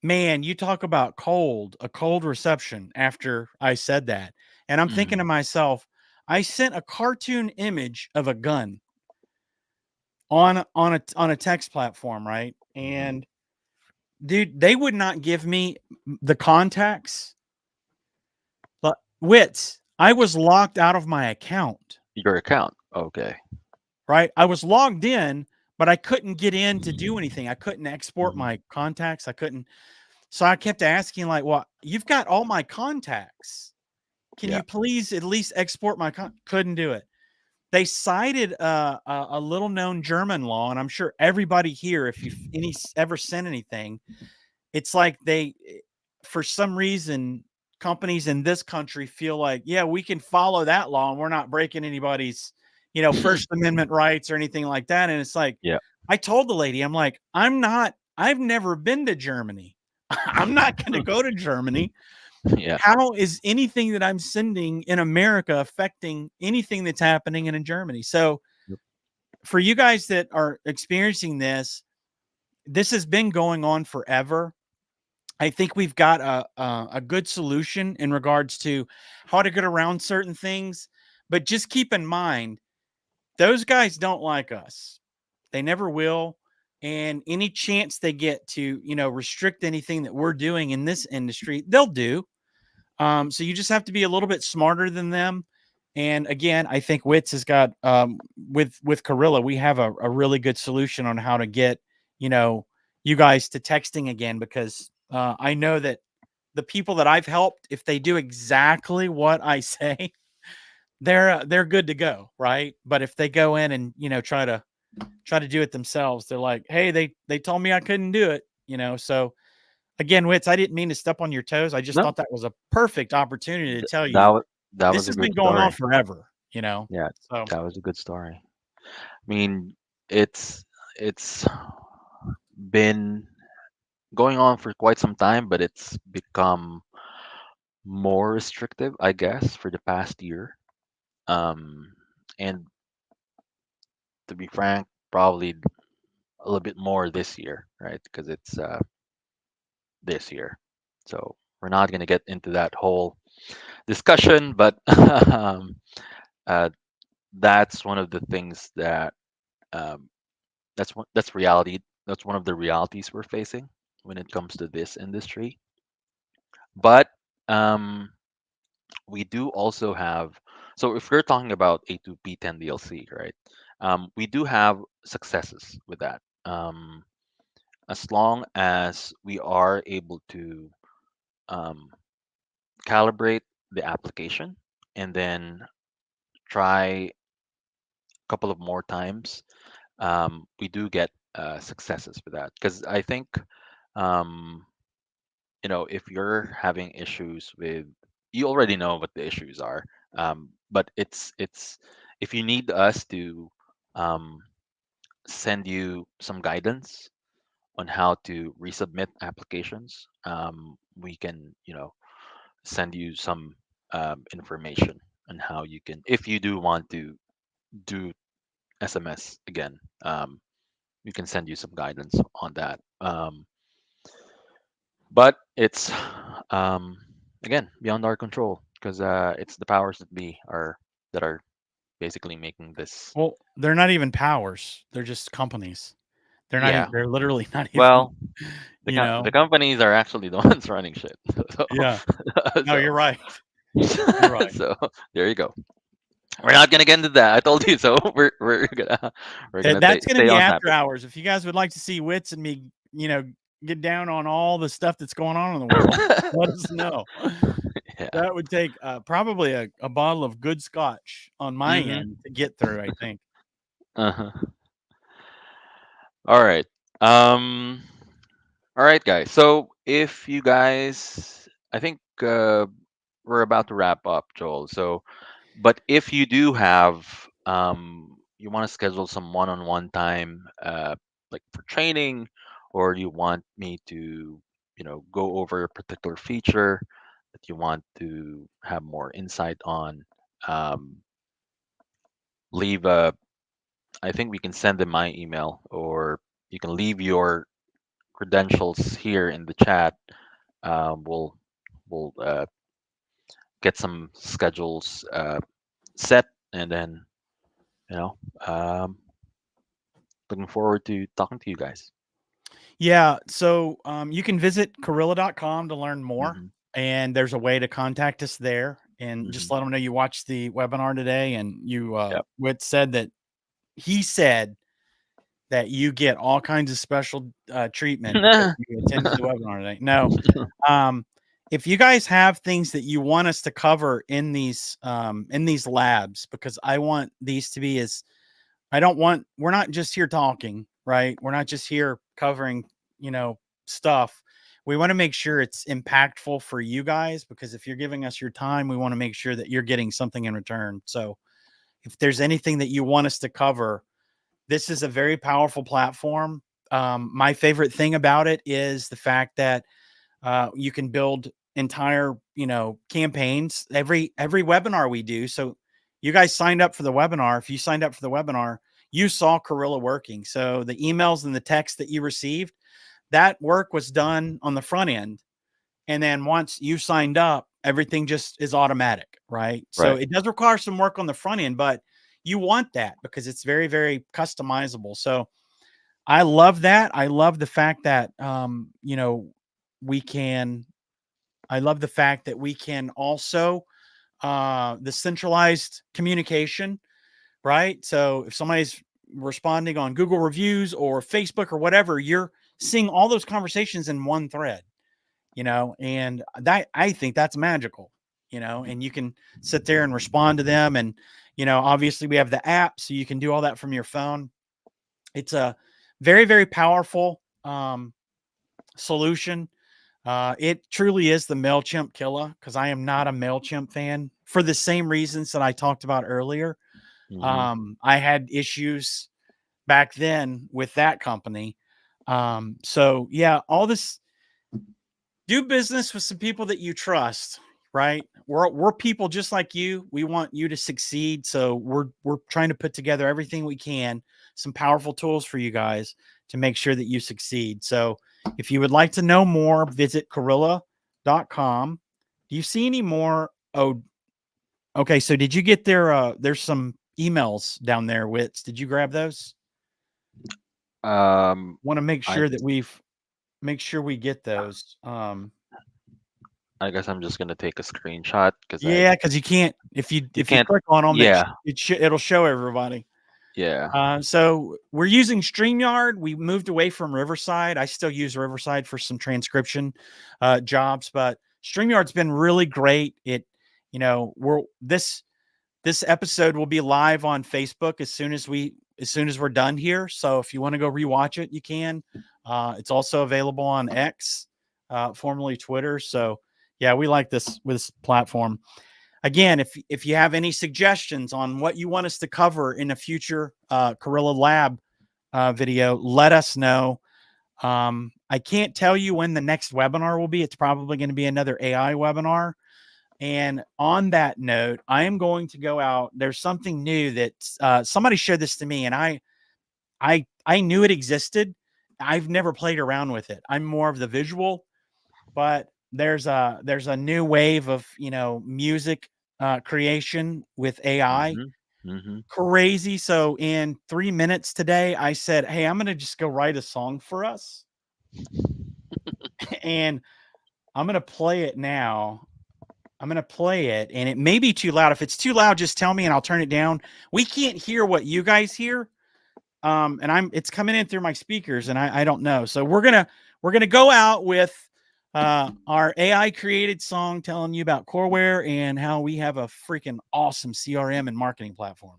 man, you talk about a cold reception after I said that. And I'm thinking to Mhm. myself, I sent a cartoon image of a gun on a text platform, right? Mhm. And dude, they would not give me the contacts, but wits. I was locked out of my account, Your account. Okay. right? I was logged in, but I couldn't get in to do anything. I couldn't export Mhm. my contacts. I couldn't. So I kept asking, like, well, you've got all my contacts. Can Yeah. you please at least export my couldn't do it. They cited a little known German law, and I'm sure everybody here, if you've ever sent anything, it's like for some reason, companies in this country feel like, yeah, we can follow that law and we're not breaking anybody's, First Amendment rights or anything like that. And it's like, Yeah. I told the lady, I'm like, I've never been to Germany. I'm not going to go to Germany. Yeah. How is anything that I'm sending in America affecting anything that's happening in Germany? So Yep. for you guys that are experiencing this has been going on forever. I think we've got a good solution in regards to how to get around certain things, but just keep in mind those guys don't like us. They never will, and any chance they get to, restrict anything that we're doing in this industry, they'll do. So you just have to be a little bit smarter than them. And again, I think Wits has got with coreILLA, we have a really good solution on how to get you know you guys to texting again, because I know that the people that I've helped, if they do exactly what I say, they're good to go, right? But if they go in and try to do it themselves, they're like, hey, they told me I couldn't do it, So again, Wits, I didn't mean to step on your toes. I just No, thought that was a perfect opportunity to tell that you was that this was a has good been going on story. forever. Yeah, So that was a good story. I mean, it's been going on for quite some time, but it's become more restrictive, I guess, for the past year. Um, and to be frank, probably a little bit more this year, right? Because it's this year. So we're not going to get into that whole discussion, but um, uh, that's one of the things that um, that's reality. That's one of the realities we're facing when it comes to this industry. But um, we do also have, so if we're talking about A2P10 DLC, right? We do have successes with that. As long as we are able to um, calibrate the application and then try a couple of more times, we do get successes with that. Because I think, um, if you're having issues with, you already know what the issues are. But it's if you need us to um, send you some guidance on how to resubmit applications, we can, send you some information on how you can, if you do want to do SMS again, we can send you some guidance on that. But it's um, again beyond our control because it's the powers that be are that are basically making this. Well, they're not even powers. They're just companies. They're not Yeah. even, they're literally not even, Well, the you know. companies are actually the ones running shit. So Yeah. No, so you're right. You're right. so there you go. We're not gonna get into that. I told you so. We're gonna That's going to stay be on after topic. hours. If you guys would like to see Wits and me, get down on all the stuff that's going on in the world, let us know. Yeah. That would take probably a bottle of good scotch on my Mm-hmm. end to get through, I think. Uh-huh. All right. Um. All right, guys. So if you guys, I think we're about to wrap up, Joel. So, but if you do have, you want to schedule some one-on-one time, like for training, or you want me to, go over a particular feature that you want to have more insight on, um, leave a, I think we can send them my email, or you can leave your credentials here in the chat. We'll get some schedules set, and then you know, um, looking forward to talking to you guys. Yeah, so you can visit coreILLA.com to learn more, Hmm. and there's a way to contact us there. And just Hmm. let them know you watched the webinar today, and Yep. Wit said that he said that you get all kinds of special treatment because you attended the webinar today. No, um, if you guys have things that you want us to cover in these labs, because I want these to be as I don't want we're not just here talking, right? We're not just here covering, stuff. We want to make sure it's impactful for you guys because if you're giving us your time, we want to make sure that you're getting something in return. So, if there's anything that you want us to cover, this is a very powerful platform. My favorite thing about it is the fact that you can build entire, campaigns every webinar we do. So you guys signed up for the webinar. If you signed up for the webinar, you saw coreILLA working. So the emails and the text that you received, that work was done on the front end. And then once you signed up, everything just is automatic, right? So Right. it does require some work on the front end, but you want that because it's very, very customizable. So I love that. I love the fact that we can I love the fact that we can also the centralized communication, right? So if somebody's responding on Google reviews or Facebook or whatever, you're seeing all those conversations in one thread, and that I think that's magical, and you can sit there and respond to them. And, obviously we have the app, so you can do all that from your phone. It's a very, very powerful solution. It truly is the MailChimp killer because I am not a MailChimp fan for the same reasons that I talked about earlier. Hmm. I had issues back then with that company. So yeah, all this do business with some people that you trust, right? We're people just like you. We want you to succeed. So we're trying to put together everything we can, some powerful tools for you guys to make sure that you succeed. So if you would like to know more, visit coreILLA.com. Do you see any more? Oh, okay. So did you get there's some emails down there, Wits. Did you grab those? Um, Want to make I sure that we get those. I guess I'm just gonna take a screenshot because Yeah, because you can't if you can't. click on them, Yeah, it'll show everybody. yeah. So we're using StreamYard. We moved away from Riverside. I still use Riverside for some transcription jobs, but StreamYard's been really great. This episode will be live on Facebook as soon as we're done here. So if you want to go rewatch it, you can. It's also available on X, formerly Twitter. So yeah, we like this platform. Again, if you have any suggestions on what you want us to cover in a future coreILLA Lab video, let us know. I can't tell you when the next webinar will be. It's probably going to be another AI webinar. And on that note, I am going to go out. There's something new that somebody showed this to me, and I knew it existed. I've never played around with it. I'm more of the visual, but there's a new wave of music creation with AI. Crazy. So in 3 minutes today, I said, hey, I'm gonna just go write a song for us. And I'm gonna play it now. I'm gonna play it, and it may be too loud. If it's too loud, just tell me and I'll turn it down. We can't hear what you guys hear. And it's coming in through my speakers, and I don't know. So we're gonna go out with our AI created song telling you about Coreware and how we have a freaking awesome CRM and marketing platform.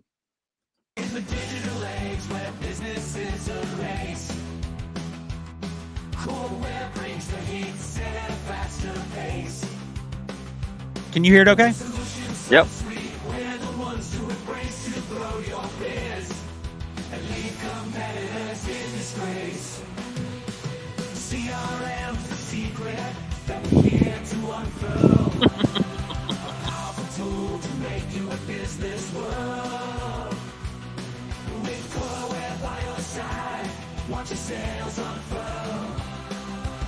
In the digital age where business is a race, Coreware brings the heat at a faster pace. Can you hear it okay? Yep. We're the ones who embrace to throw your fears and leave competitors in disgrace. CRM's the secret that we're here to unfurl. A powerful tool to make you a business world. With Coreware by your side, watch your sales unfurl.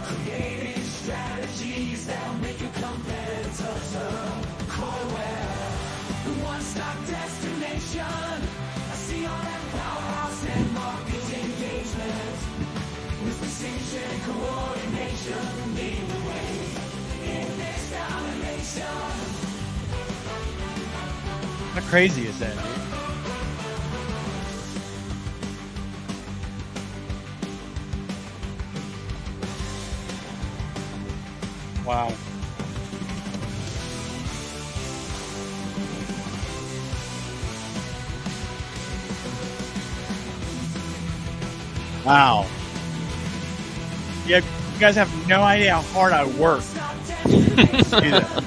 Creating strategies that'll make your competitors hurl. Coreware, the one-stop destination. A CRM powerhouse and market engagement. With precision and coordination, lead the way in this domination. How crazy is that, dude? Wow. Wow. Yeah, you guys have no idea how hard I work to do that.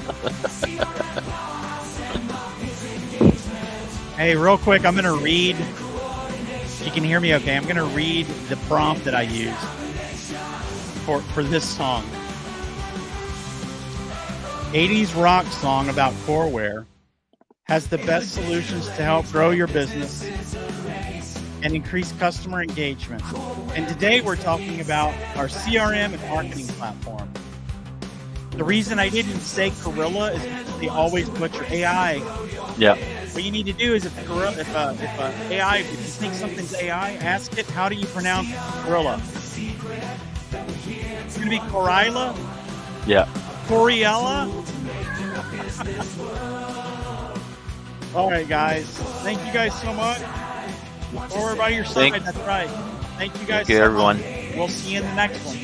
Hey, real quick, I'm going to read. You can hear me okay. I'm going to read the prompt that I used for this song. 80s rock song about Coreware has the best solutions to help grow your business and increase customer engagement. And today we're talking about our CRM and marketing platform. The reason I didn't say coreILLA is because they always butcher AI. Yeah. What you need to do is if you think something's AI, ask it, how do you pronounce coreILLA? It's going to be coreILLA. Yeah. coreILLA. All right, guys. Thank you guys so much. Or by your side. That's right. Thank you guys. Thank you, everyone. We'll see you in the next one.